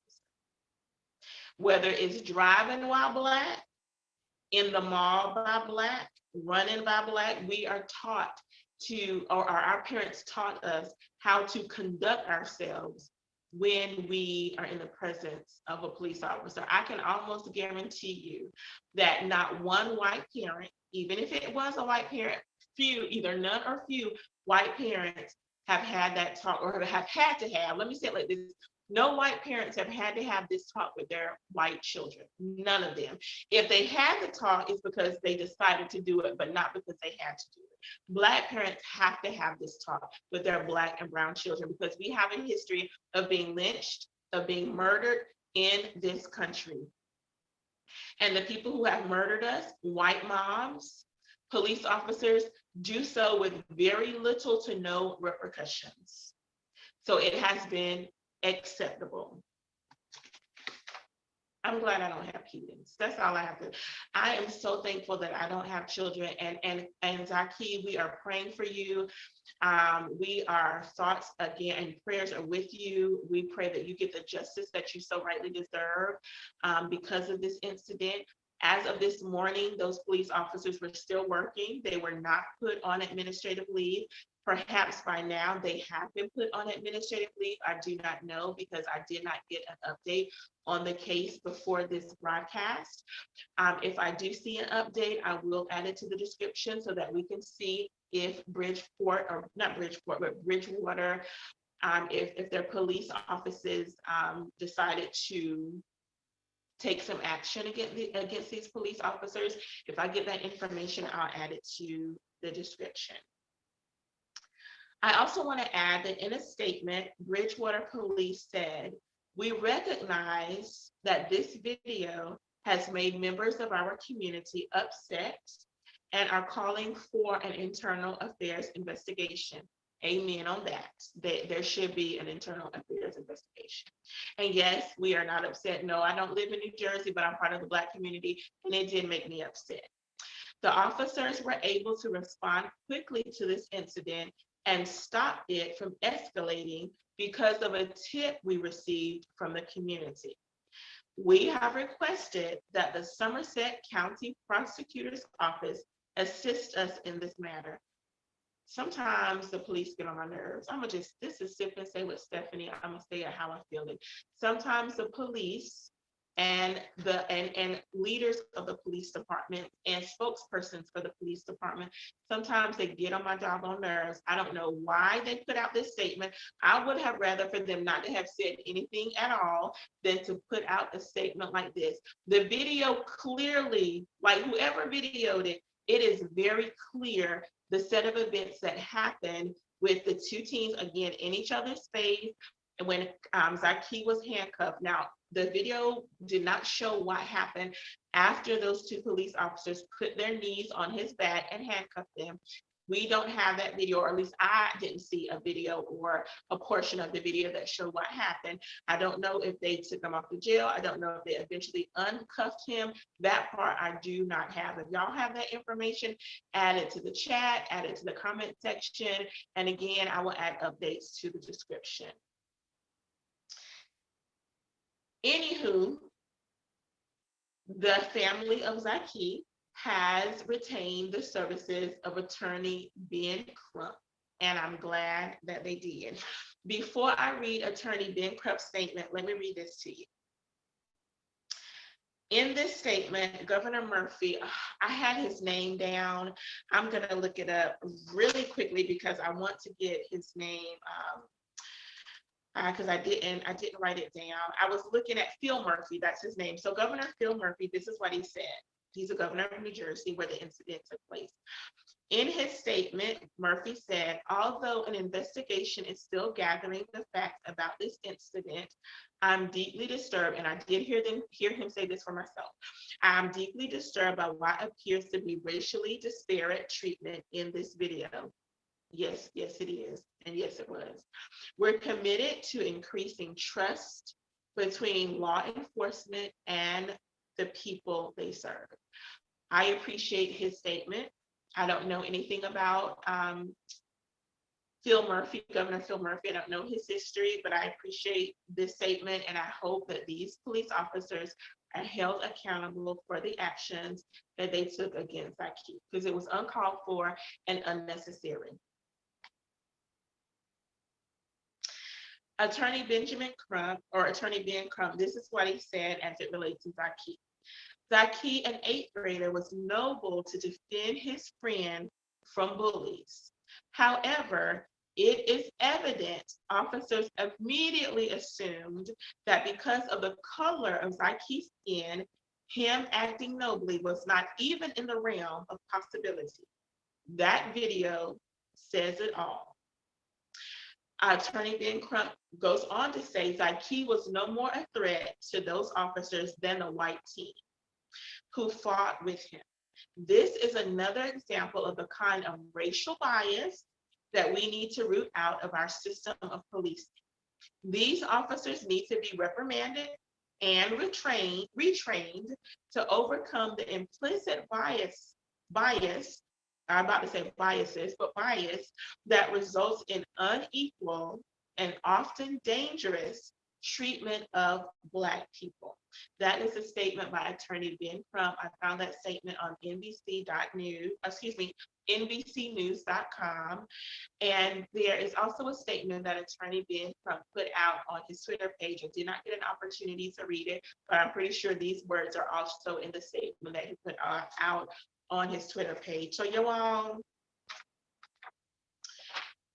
Whether it's driving while Black, in the mall by Black, running by Black, we are taught to, or our parents taught us how to conduct ourselves when we are in the presence of a police officer. I can almost guarantee you that not one white parent, even if it was a white parent, few, either none or few white parents have had that talk, or have had to have, let me say it like this, no white parents have had to have this talk with their white children, none of them. If they had the talk, it's because they decided to do it, but not because they had to do it. Black parents have to have this talk with their Black and brown children, because we have a history of being lynched, of being murdered in this country. And the people who have murdered us, white moms, police officers, do so with very little to no repercussions. So it has been acceptable. I'm glad I don't have kids. That's all I have to. I am so thankful that I don't have children. And Zaki, we are praying for you. Our thoughts again and prayers are with you. We pray that you get the justice that you so rightly deserve because of this incident. As of this morning, those police officers were still working. They were not put on administrative leave. Perhaps by now they have been put on administrative leave. I do not know, because I did not get an update on the case before this broadcast. If I do see an update, I will add it to the description so that we can see if Bridgeport, or not Bridgeport, but Bridgewater, if their police offices decided to take some action against these police officers. If I get that information, I'll add it to the description. I also want to add that in a statement, Bridgewater Police said, we recognize that this video has made members of our community upset and are calling for an internal affairs investigation. Amen on that. There should be an internal affairs investigation. And yes, we are not upset. No, I don't live in New Jersey, but I'm part of the Black community, and it did make me upset. The officers were able to respond quickly to this incident and stop it from escalating because of a tip we received from the community. We have requested that the Somerset County Prosecutor's Office assist us in this matter. Sometimes the police get on my nerves. This is Sip and Say with Stephanie. I'm gonna say it how I feel it. Sometimes the police and leaders of the police department and spokespersons for the police department, sometimes they get on my doggone nerves. I don't know why they put out this statement. I would have rather for them not to have said anything at all than to put out a statement like this. The video clearly, like whoever videoed it, it is very clear the set of events that happened with the two teens, again, in each other's face, when Zaki was handcuffed. Now, the video did not show what happened after those two police officers put their knees on his back and handcuffed him. We don't have that video, or at least I didn't see a video or a portion of the video that showed what happened. I don't know if they took him off the jail. I don't know if they eventually uncuffed him. That part I do not have. If y'all have that information, add it to the chat, add it to the comment section. And again, I will add updates to the description. Anywho, the family of Zaki has retained the services of attorney Ben Crump, and I'm glad that they did. Before I read attorney Ben Crump's statement, let me read this to you. In this statement, Governor Murphy, I had his name down. I'm gonna look it up really quickly because I want to get his name, because I didn't write it down. I was looking at Phil Murphy, that's his name. So Governor Phil Murphy, this is what he said. He's a governor of New Jersey where the incident took place. In his statement, Murphy said, although an investigation is still gathering the facts about this incident, I'm deeply disturbed, and I did hear him say this for myself. I'm deeply disturbed by what appears to be racially disparate treatment in this video. Yes, it is. And yes, it was. We're committed to increasing trust between law enforcement and the people they serve. I appreciate his statement. I don't know anything about Phil Murphy, Governor Phil Murphy. I don't know his history, but I appreciate this statement, and I hope that these police officers are held accountable for the actions that they took against Zaki, because it was uncalled for and unnecessary. Attorney Benjamin Crump, or Attorney Ben Crump, this is what he said as it relates to Zaki. Zaki, an 8th grader, was noble to defend his friend from bullies. However, it is evident officers immediately assumed that because of the color of Zaki's skin, him acting nobly was not even in the realm of possibility. That video says it all. Attorney Ben Crump goes on to say Zaki was no more a threat to those officers than the white team who fought with him. This is another example of the kind of racial bias that we need to root out of our system of policing. These officers need to be reprimanded and retrained to overcome the implicit bias, I'm about to say biases, but bias that results in unequal and often dangerous treatment of Black people. That is a statement by Attorney Ben Crump. I found that statement on NBCnews.com. And there is also a statement that Attorney Ben Crump put out on his Twitter page. I did not get an opportunity to read it, but I'm pretty sure these words are also in the statement that he put out on his Twitter page. So you all,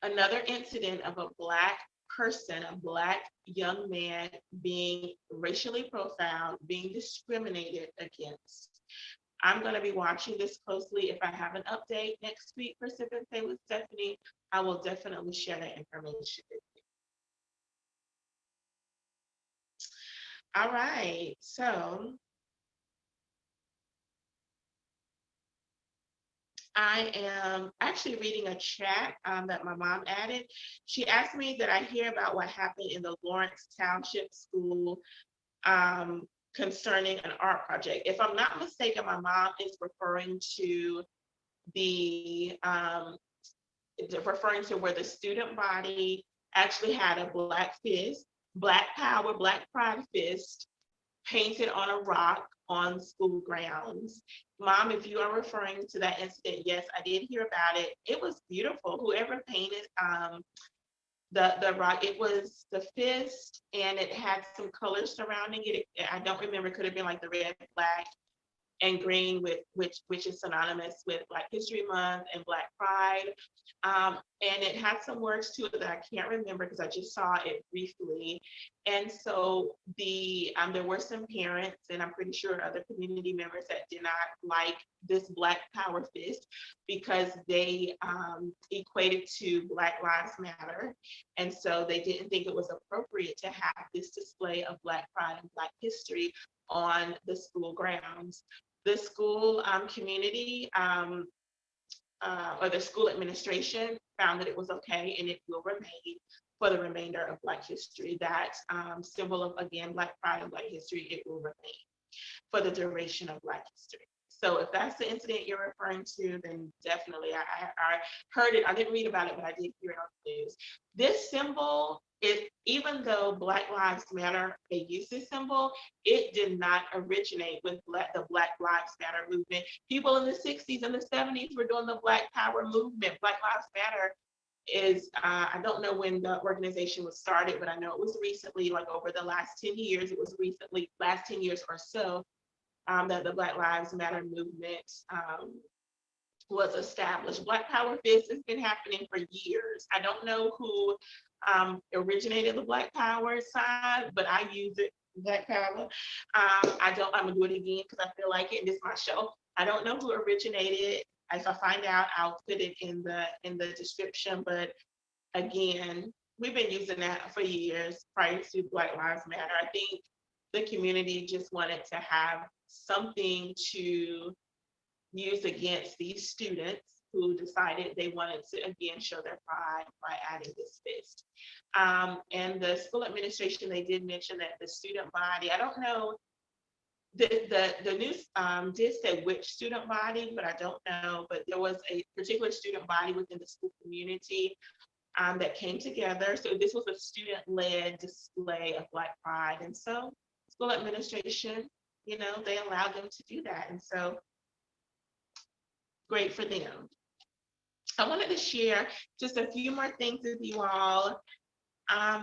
another incident of a Black person, a Black young man being racially profiled, being discriminated against. I'm going to be watching this closely. If I have an update next week for Sip and Say with Stephanie, I will definitely share that information with you. All right, so I am actually reading a chat that my mom added. She asked me that I hear about what happened in the Lawrence Township School concerning an art project. If I'm not mistaken, my mom is referring to where the student body actually had a Black fist, Black power, Black pride fist painted on a rock on school grounds. Mom, if you are referring to that incident, yes, I did hear about it. It was beautiful. Whoever painted the rock, it was the fist, and it had some colors surrounding it. I don't remember, it could have been like the red, black, and green, which is synonymous with Black History Month and Black Pride. And it had some words to it that I can't remember because I just saw it briefly. And so there were some parents, and I'm pretty sure other community members, that did not like this Black Power fist because they equated to Black Lives Matter. And so they didn't think it was appropriate to have this display of Black pride and Black history on the school grounds. The school community or the school administration found that it was okay, and it will remain for the remainder of Black history. That symbol of, again, Black pride and Black history, it will remain for the duration of Black history. So if that's the incident you're referring to, then definitely I heard it. I didn't read about it, but I did hear it on the news. This symbol, even though Black Lives Matter, they use this symbol, it did not originate with the Black Lives Matter movement. People in the 60s and the 70s were doing the Black Power movement. Black Lives Matter is, I don't know when the organization was started, but I know it was recently, like over the last 10 years, last 10 years or so, that the Black Lives Matter movement was established. Black Power Fist has been happening for years. I don't know who originated the Black Power side, but I use it, Black Power. I'm gonna do it again because I feel like it, and this is my show. I don't know who originated. If I find out, I'll put it in the description. But again, we've been using that for years prior to Black Lives Matter. I think the community just wanted to have something to use against these students who decided they wanted to, again, show their pride by adding this fist. And the school administration, they did mention that the student body, I don't know, the news did say which student body, but I don't know, but there was a particular student body within the school community that came together. So this was a student-led display of Black pride. And so school administration, they allowed them to do that. And so great for them. I wanted to share just a few more things with you all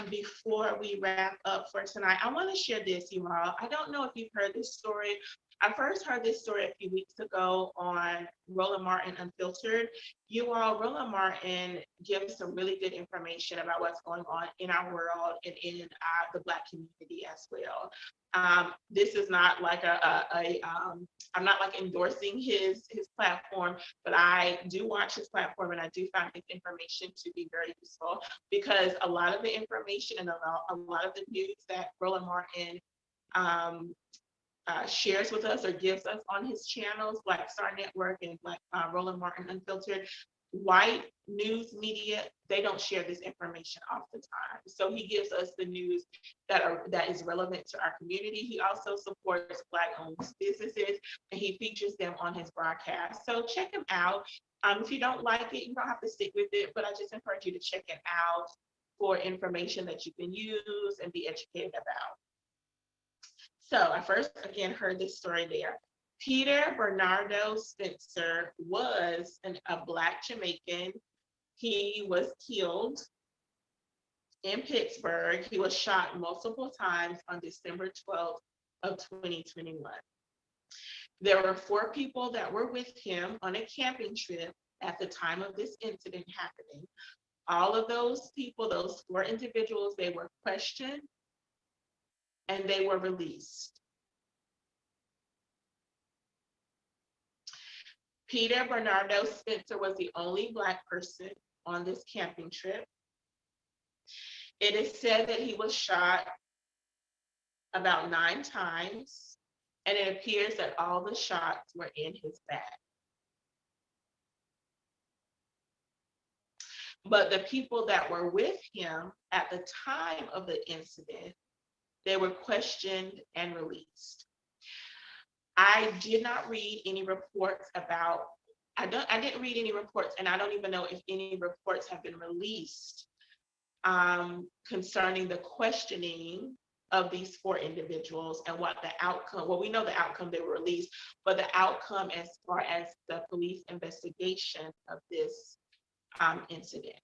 before we wrap up for tonight. I want to share this, you all. I don't know if you've heard this story. I first heard this story a few weeks ago on Roland Martin Unfiltered. You all, Roland Martin gives some really good information about what's going on in our world and in the Black community as well. This is not like I'm not like endorsing his platform, but I do watch his platform and I do find his information to be very useful because a lot of the information and a lot of the news that Roland Martin shares with us or gives us on his channels, Black Star Network and Black Roland Martin Unfiltered, white news media, they don't share this information oftentimes. So he gives us the news that is relevant to our community. He also supports Black-owned businesses and he features them on his broadcast. So check him out. If you don't like it, you don't have to stick with it, but I just encourage you to check it out for information that you can use and be educated about. So I first, again, heard this story there. Peter Bernardo Spencer was a Black Jamaican. He was killed in Pittsburgh. He was shot multiple times on December 12th of 2021. There were 4 people that were with him on a camping trip at the time of this incident happening. All of those people, those 4 individuals, they were questioned and they were released. Peter Bernardo Spencer was the only Black person on this camping trip. It is said that he was shot about 9 times, and it appears that all the shots were in his back. But the people that were with him at the time of the incident, they were questioned and released. I did not read any reports about, I didn't read any reports, and I don't even know if any reports have been released concerning the questioning of these 4 individuals and what the outcome, well, we know the outcome, they were released, but the outcome as far as the police investigation of this incident.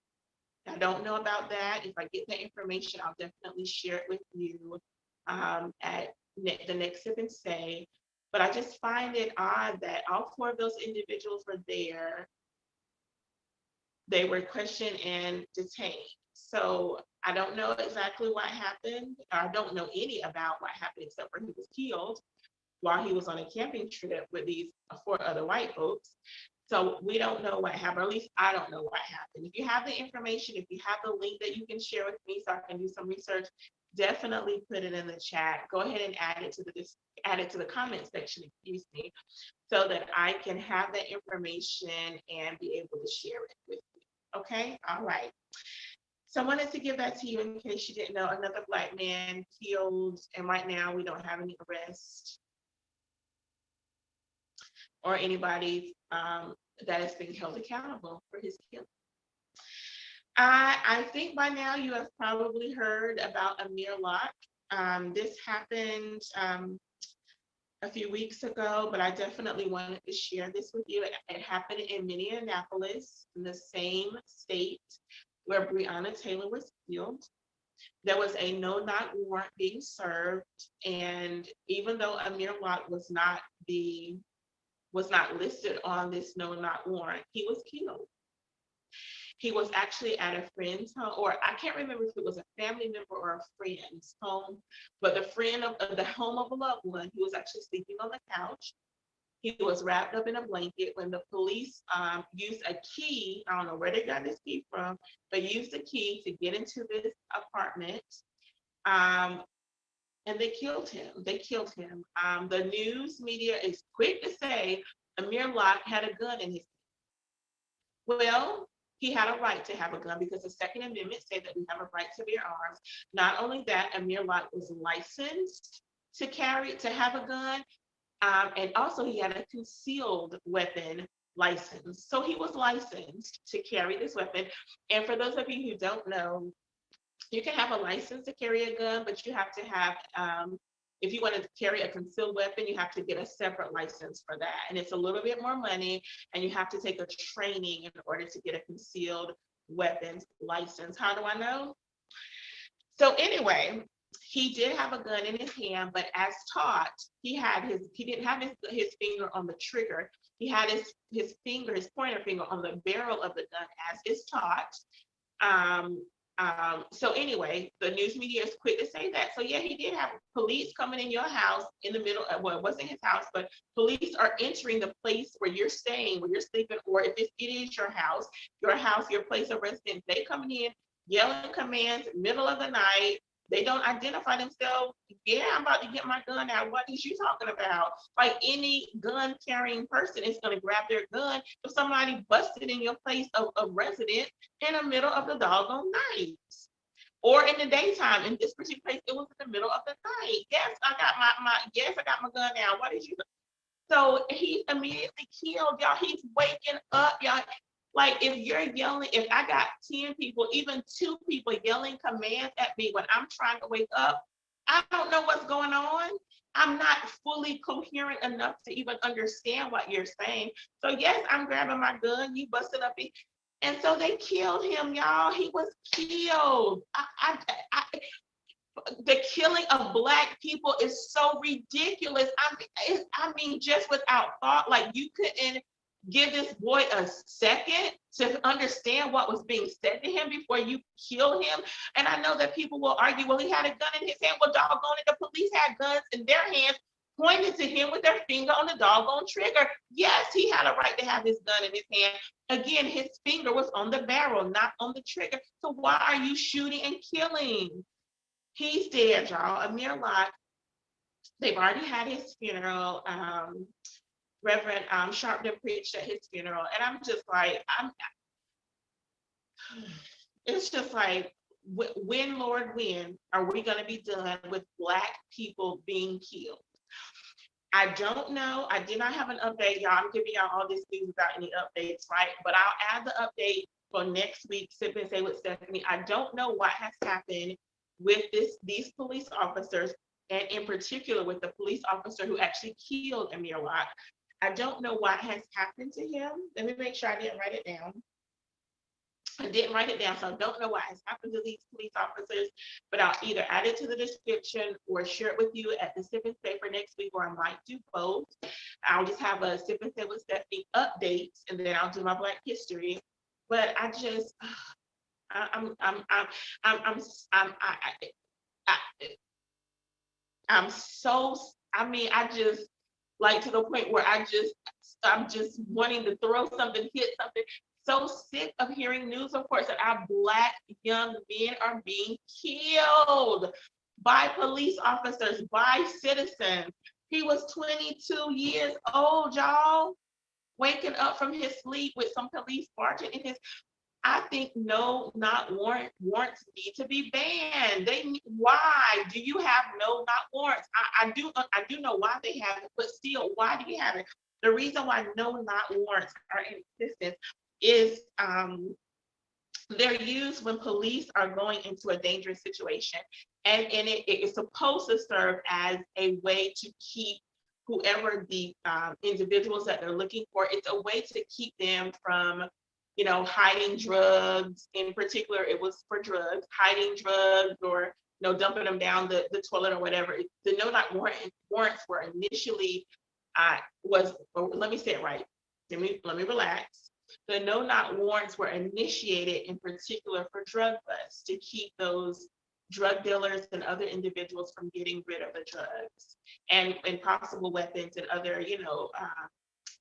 I don't know about that. If I get that information, I'll definitely share it with you at the next Sip and Say. But I just find it odd that all four of those individuals were there. They were questioned and detained. So I don't know exactly what happened. I don't know any about what happened except for he was killed while he was on a camping trip with these four other white folks. So we don't know what happened, or at least I don't know what happened. If you have the information, if you have the link that you can share with me so I can do some research, definitely put it in the chat. Go ahead and add it to the comment section, excuse me, so that I can have that information and be able to share it with you. Okay, all right. So I wanted to give that to you in case you didn't know. Another Black man killed, and right now we don't have any arrests or anybody that is being held accountable for his killing. I think by now you have probably heard about Amir Locke. This happened a few weeks ago, but I definitely wanted to share this with you. It happened in Minneapolis, in the same state where Breonna Taylor was killed. There was a no-knock warrant being served, and even though Amir Locke was not listed on this no-knock warrant, he was killed. He was actually at a friend's home, or I can't remember if it was a family member or a friend's home, but the friend of the home of a loved one, he was actually sleeping on the couch. He was wrapped up in a blanket when the police used a key. I don't know where they got this key from, but used the key to get into this apartment. And they killed him. The news media is quick to say Amir Locke had a gun in his hand. Well, he had a right to have a gun because the Second Amendment said that we have a right to bear arms. Not only that, Amir Locke was licensed to have a gun, and also he had a concealed weapon license. So he was licensed to carry this weapon. And for those of you who don't know, you can have a license to carry a gun, but you have to have, if you want to carry a concealed weapon, you have to get a separate license for that. And it's a little bit more money, and you have to take a training in order to get a concealed weapons license. How do I know? So anyway, he did have a gun in his hand, but as taught, he didn't have his finger on the trigger. He had his pointer finger on the barrel of the gun as is taught. So anyway, the news media is quick to say that. So yeah, he did have police coming in your house in the middle of, well, it wasn't his house, but police are entering the place where you're staying, where you're sleeping, or if it is your house, your place of residence. They coming in, yelling commands, middle of the night. They don't identify themselves. Yeah, I'm about to get my gun out. What is you talking about? Like any gun carrying person is going to grab their gun if somebody busted in your place of residence in the middle of the doggone night. Or in the daytime. In this particular place, it was in the middle of the night. Yes, I got my gun out. What did you? So he immediately killed, y'all. He's waking up, y'all. Like if you're yelling, if I got 10 people, even 2 people yelling commands at me when I'm trying to wake up, I don't know what's going on. I'm not fully coherent enough to even understand what you're saying. So yes, I'm grabbing my gun, you busted up. And so they killed him, y'all. He was killed. The killing of Black people is so ridiculous. I mean, just without thought, like you couldn't give this boy a second to understand what was being said to him before you kill him. And I know that people will argue, well, he had a gun in his hand. Well, doggone it, the police had guns in their hands pointed to him with their finger on the doggone trigger. Yes, he had a right to have his gun in his hand. Again, his finger was on the barrel, not on the trigger. So why are you shooting and killing? He's dead, y'all. Amir Locke, they've already had his funeral. Reverend Sharpton preached at his funeral. And I'm just like, it's just like, when, Lord, when are we going to be done with Black people being killed? I don't know. I did not have an update, y'all. I'm giving y'all all this news without any updates, right? But I'll add the update for next week, Sip and Say with Stephanie. I don't know what has happened with these police officers, and in particular with the police officer who actually killed Amir Locke. I don't know what has happened to him. Let me make sure I didn't write it down. I didn't write it down, so I don't know why it's happened to these police officers, but I'll either add it to the description or share it with you at the Sip and Say for next week, or I might do both. I'll just have a Sip and Say with Stephanie updates, and then I'll do my Black history. But I just, I'm so, I mean, I just like to the point where I'm just wanting to throw something, hit something. So sick of hearing news reports that our Black young men are being killed by police officers, by citizens. He was 22 years old, y'all, waking up from his sleep with some police barging in his. I think no, not warrants need to be banned. Why do you have no, not warrants? I do know why they have it, but still, why do you have it? The reason why no, not warrants are in existence is they're used when police are going into a dangerous situation, and it is supposed to serve as a way to keep whoever the individuals that they're looking for. It's a way to keep them from hiding drugs. In particular, it was for drugs, hiding drugs, or dumping them down the toilet or whatever. The no not warrants were initially let me say it right. Let me relax. The no not warrants were initiated in particular for drug busts, to keep those drug dealers and other individuals from getting rid of the drugs and possible weapons and other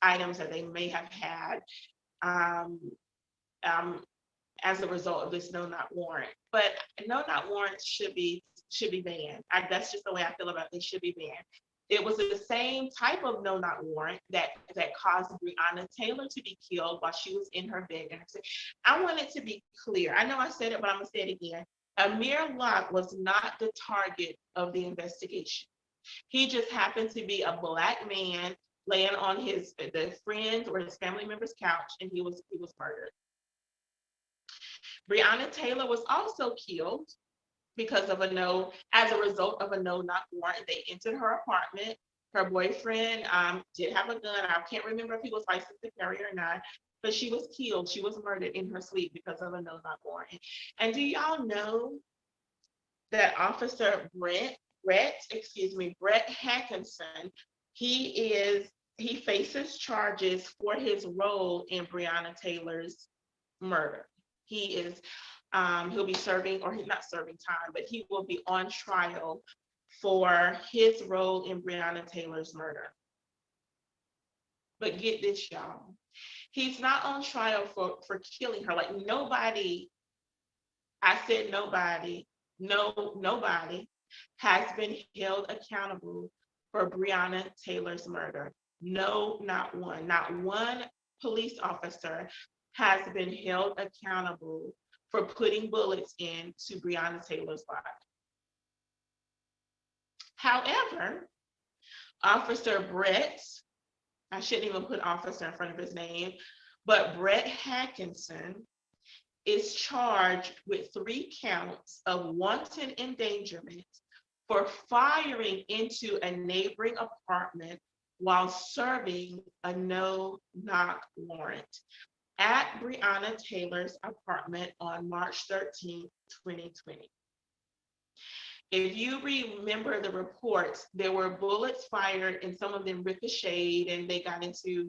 items that they may have had. As a result of this no not warrant. But no not warrants should be banned. That's just the way I feel about it. They should be banned. It was the same type of no not warrant that caused Breonna Taylor to be killed while she was in her bed. And I want it to be clear. I know I said it, but I'm gonna say it again. Amir Locke was not the target of the investigation. He just happened to be a Black man laying on the friend's or his family member's couch, and he was murdered. Breonna Taylor was also killed as a result of a no not warrant. They entered her apartment. Her boyfriend did have a gun. I can't remember if he was licensed to carry or not, but she was killed. She was murdered in her sleep because of a no not warrant. And do y'all know that Officer Brett Hankinson, he faces charges for his role in Breonna Taylor's murder. He'll be serving, or he's not serving time, but he will be on trial for his role in Breonna Taylor's murder. But get this, y'all. He's not on trial for killing her. Like nobody, I said nobody has been held accountable for Breonna Taylor's murder. No, not one. Not one police officer has been held accountable for putting bullets into Breonna Taylor's body. However, Officer Brett, I shouldn't even put officer in front of his name, but Brett Hankinson is charged with 3 counts of wanton endangerment for firing into a neighboring apartment while serving a no-knock warrant at Breonna Taylor's apartment on March 13, 2020. If you remember the reports, there were bullets fired and some of them ricocheted, and they got into,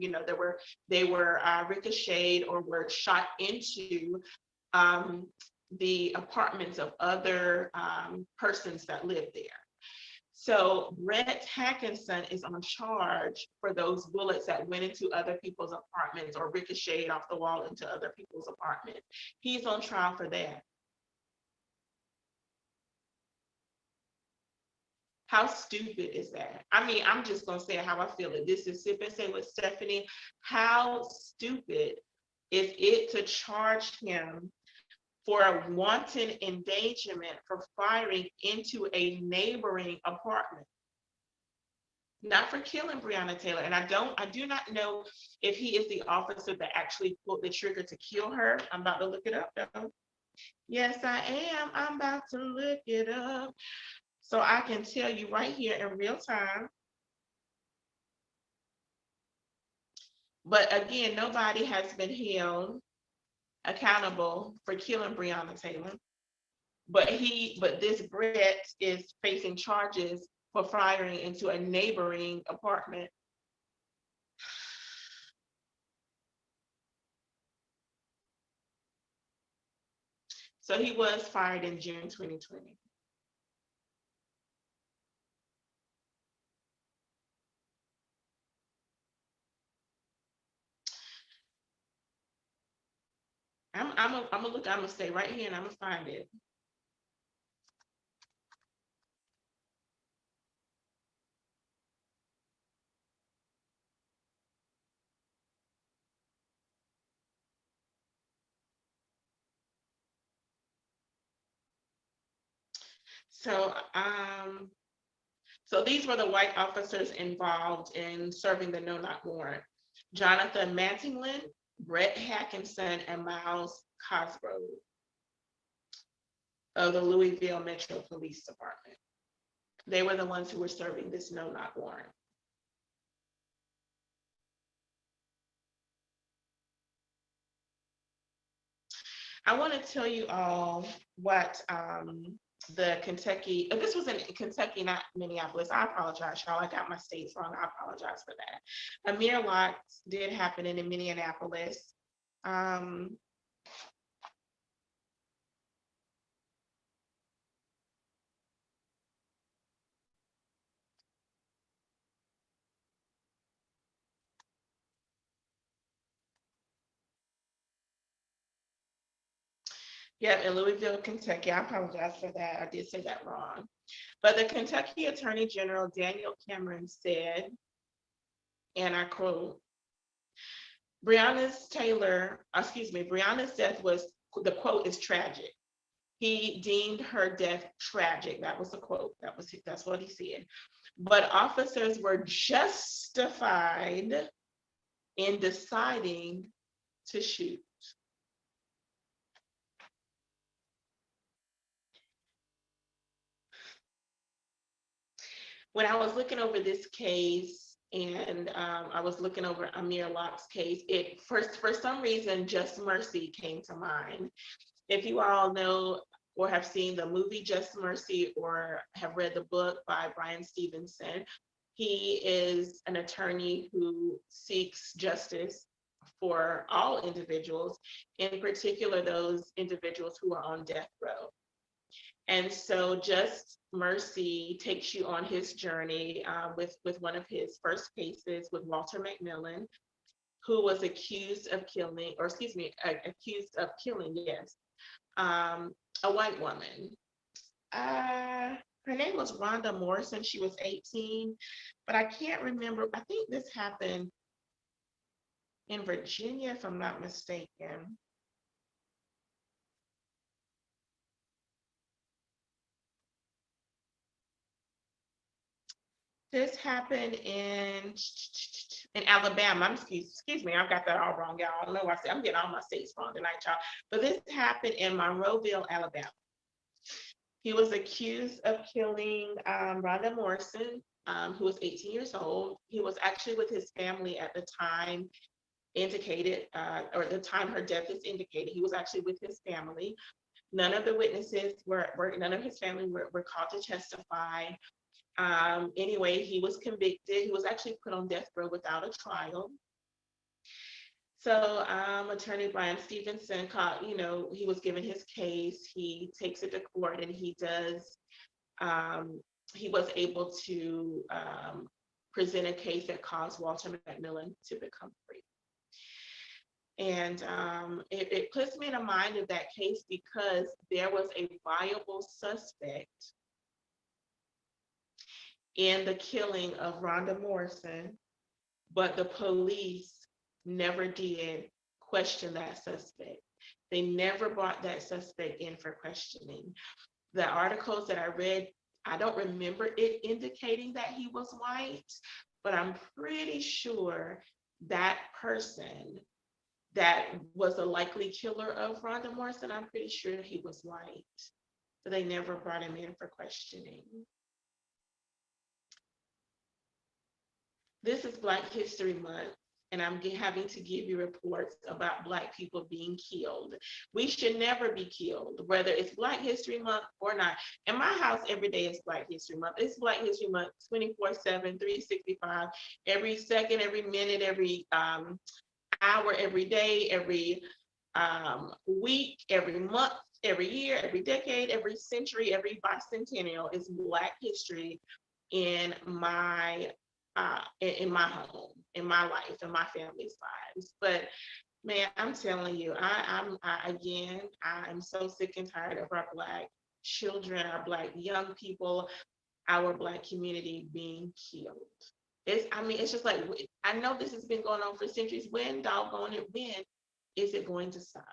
they were ricocheted or were shot into the apartments of other persons that lived there. So Brett Hankinson is on charge for those bullets that went into other people's apartments or ricocheted off the wall into other people's apartments. He's on trial for that. How stupid is that? I mean, I'm just gonna say how I feel it. This is Sip and Say with Stephanie. How stupid is it to charge him for a wanton endangerment for firing into a neighboring apartment? Not for killing Breonna Taylor. And I do not know if he is the officer that actually pulled the trigger to kill her. I'm about to look it up though. Yes, I am. I'm about to look it up so I can tell you right here in real time. But again, nobody has been held accountable for killing Breonna Taylor. But this Brett is facing charges for firing into a neighboring apartment. So he was fired in June 2020. I'm gonna look, I'm gonna stay right here and I'm gonna find it. So so these were the white officers involved in serving the no-knock warrant: Jonathan Mattingly, Brett Hackinson, and Miles Cosgrove of the Louisville Metro Police Department. They were the ones who were serving this no-knock warrant. I want to tell you all what the Kentucky, this was in Kentucky, not Minneapolis. I apologize, y'all. I got my states wrong. I apologize for that. Amir Locks did happen in Minneapolis. Yeah, in Louisville, Kentucky. I apologize for that. I did say that wrong. But the Kentucky Attorney General, Daniel Cameron, said, and I quote, Breonna's death was, the quote is tragic. He deemed her death tragic. That was the quote. That's what he said. But officers were justified in deciding to shoot. When I was looking over this case and I was looking over Amir Locke's case, it first, for some reason, Just Mercy came to mind. If you all know or have seen the movie Just Mercy or have read the book by Brian Stevenson, he is an attorney who seeks justice for all individuals, in particular those individuals who are on death row. And so Just Mercy takes you on his journey with one of his first cases with Walter McMillan, who was accused of killing, yes, a white woman. Her name was Rhonda Morrison. She was 18, but I can't remember. I think this happened in Virginia, if I'm not mistaken. This happened in Alabama. Excuse me, I've got that all wrong, y'all. I know I'm getting all my states wrong tonight, y'all. But this happened in Monroeville, Alabama. He was accused of killing Rhonda Morrison, who was 18 years old. He was actually with his family at the time indicated, or the time her death is indicated. He was actually with his family. None of the witnesses none of his family were called to testify. Anyway, he was convicted. He was actually put on death row without a trial. So attorney Brian Stevenson he was given his case. He takes it to court and he was able to present a case that caused Walter McMillan to become free. And it puts me in a mind of that case because there was a viable suspect in the killing of Rhonda Morrison, but the police never did question that suspect. They never brought that suspect in for questioning. The articles that I read, I don't remember it indicating that he was white, but I'm pretty sure that person that was a likely killer of Rhonda Morrison, I'm pretty sure he was white, but they never brought him in for questioning. This is Black History Month. and I'm having to give you reports about Black people being killed. We should never be killed, whether it's Black History Month or not. In my house, every day is Black History Month. It's Black History Month 24/7, 365, every second, every minute, every hour, every day, every week, every month, every year, every decade, every century, every bicentennial is Black history in my home, in my life, in my family's lives. But man, I'm telling you, I'm so sick and tired of our Black children, our Black young people, our Black community being killed. It's just like, I know this has been going on for centuries. When, doggone it, when is it going to stop?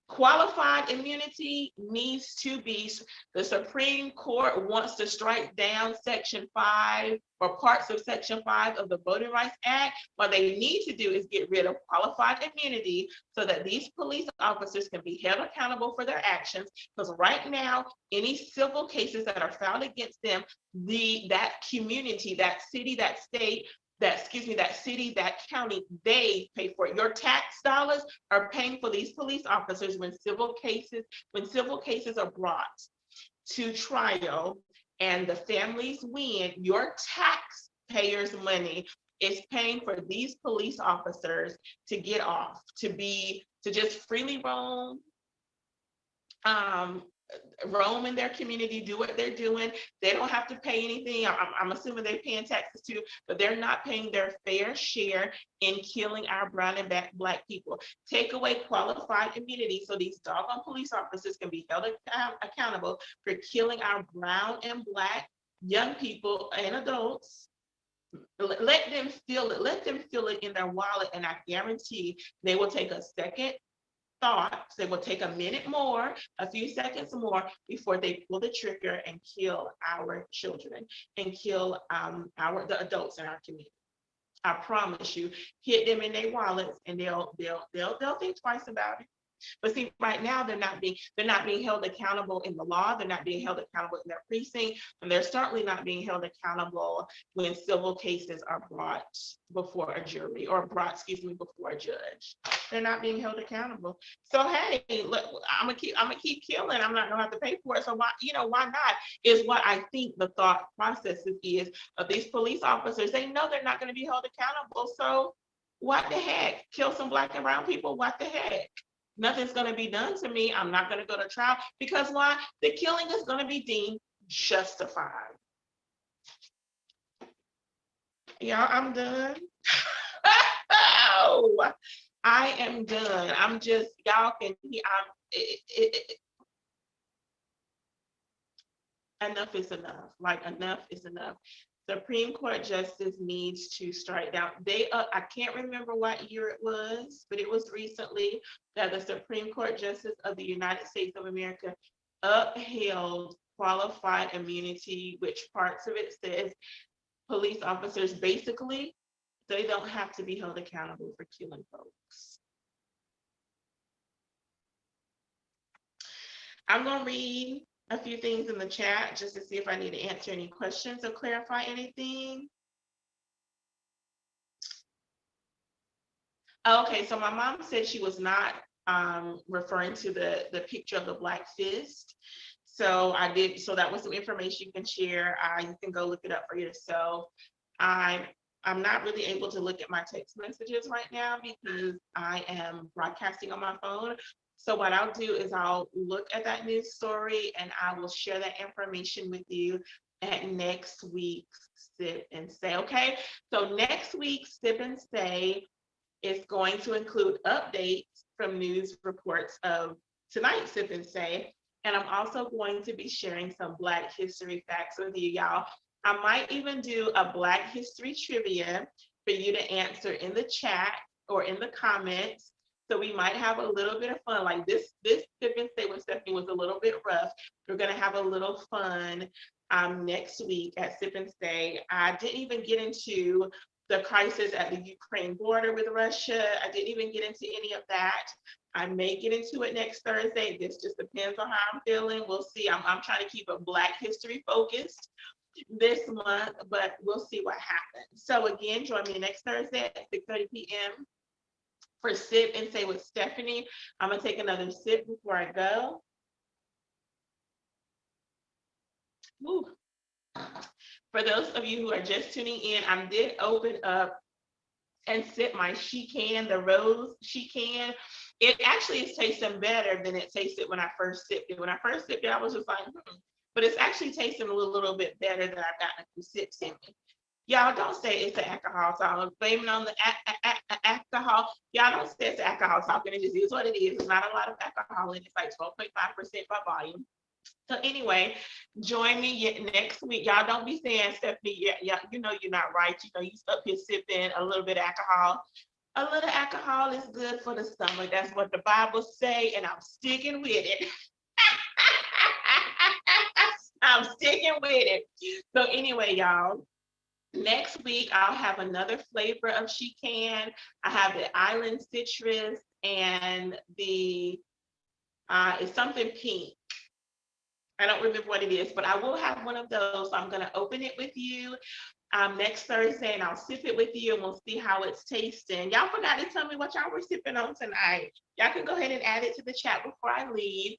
Qualified immunity needs to be, the Supreme Court wants to strike down Section 5 or parts of Section 5 of the Voting Rights Act. What they need to do is get rid of qualified immunity so that these police officers can be held accountable for their actions. Because right now, any civil cases that are filed against them, that community, that city, that state, that city, that county, they pay for it. Your tax dollars are paying for these police officers when civil cases are brought to trial and the families win. Your taxpayers' money is paying for these police officers to get off, to just freely roam, roam in their community, do what they're doing. They don't have to pay anything. I'm assuming they're paying taxes too, but they're not paying their fair share in killing our brown and Black people. Take away qualified immunity so these doggone police officers can be held accountable for killing our brown and Black young people and adults. Let them feel it. Let them feel it in their wallet, and I guarantee they will take a second thoughts. They will take a minute more, a few seconds more before they pull the trigger and kill our children and kill the adults in our community. I promise you, hit them in their wallets and they'll think twice about it. But see, right now they're not being held accountable in the law. They're not being held accountable in their precinct, and they're certainly not being held accountable when civil cases are brought before a jury or before a judge. They're not being held accountable. So hey, look, I'm gonna keep killing. I'm not gonna have to pay for it. So why not? Is what I think the thought process is of these police officers. They know they're not going to be held accountable. So what the heck? Kill some Black and brown people? What the heck? Nothing's going to be done to me. I'm not going to go to trial because why? The killing is going to be deemed justified. Y'all, I'm done. Oh, I am done. I'm just, y'all can, enough is enough. Like, enough is enough. Supreme Court justice needs to strike down. I can't remember what year it was, but it was recently that the Supreme Court Justice of the United States of America upheld qualified immunity, which parts of it says police officers basically, they don't have to be held accountable for killing folks. I'm gonna read a few things in the chat just to see if I need to answer any questions or clarify anything. Okay, so my mom said she was not referring to the picture of the Black fist. So I did, so that was some information you can share. You can go look it up for yourself. I'm not really able to look at my text messages right now because I am broadcasting on my phone. So what I'll do is I'll look at that news story and I will share that information with you at next week's Sip and Say, okay? So next week's Sip and Say is going to include updates from news reports of tonight's Sip and Say. And I'm also going to be sharing some Black history facts with you, y'all. I might even do a Black history trivia for you to answer in the chat or in the comments. So we might have a little bit of fun. Like this Sip and Say with Stephanie was a little bit rough. We're gonna have a little fun next week at Sip and Say. I didn't even get into the crisis at the Ukraine border with Russia. I didn't even get into any of that. I may get into it next Thursday. This just depends on how I'm feeling. We'll see. I'm trying to keep it Black history focused. this month, but we'll see what happens. So again, join me next Thursday at 6:30 p.m. for Sip and Say with Stephanie. I'm gonna take another sip before I go. Woo. For those of you who are just tuning in, I did open up and sip my She Can, the rose She Can. It actually is tasting better than it tasted when I first sipped it. When I first sipped it, I was just like, but it's actually tasting a little bit better than I've gotten a few sips in me. Y'all don't say it's the alcohol talk. I'm blaming on the alcohol. Y'all don't say it's the alcohol talking. It just is what it is. There's not a lot of alcohol in it. It's like 12.5% by volume. So anyway, join me next week. Y'all don't be saying, Stephanie, yeah, you know you're not right. You know, you up here sipping a little bit of alcohol. A little alcohol is good for the stomach. That's what the Bible say, and I'm sticking with it. I'm sticking with it. So anyway, y'all, next week I'll have another flavor of She Can. I have the Island Citrus and the it's something pink. I don't remember what it is, but I will have one of those. So I'm going to open it with you next Thursday, and I'll sip it with you, and we'll see how it's tasting. Y'all forgot to tell me what y'all were sipping on tonight. Y'all can go ahead and add it to the chat before I leave.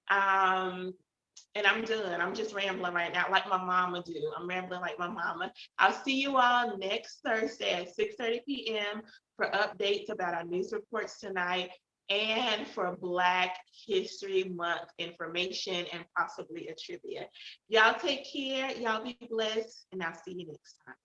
And I'm done. I'm just rambling right now, like my mama do. I'm rambling like my mama. I'll see you all next Thursday at 6:30 p.m. for updates about our news reports tonight and for Black History Month information and possibly a trivia. Y'all take care. Y'all be blessed, and I'll see you next time.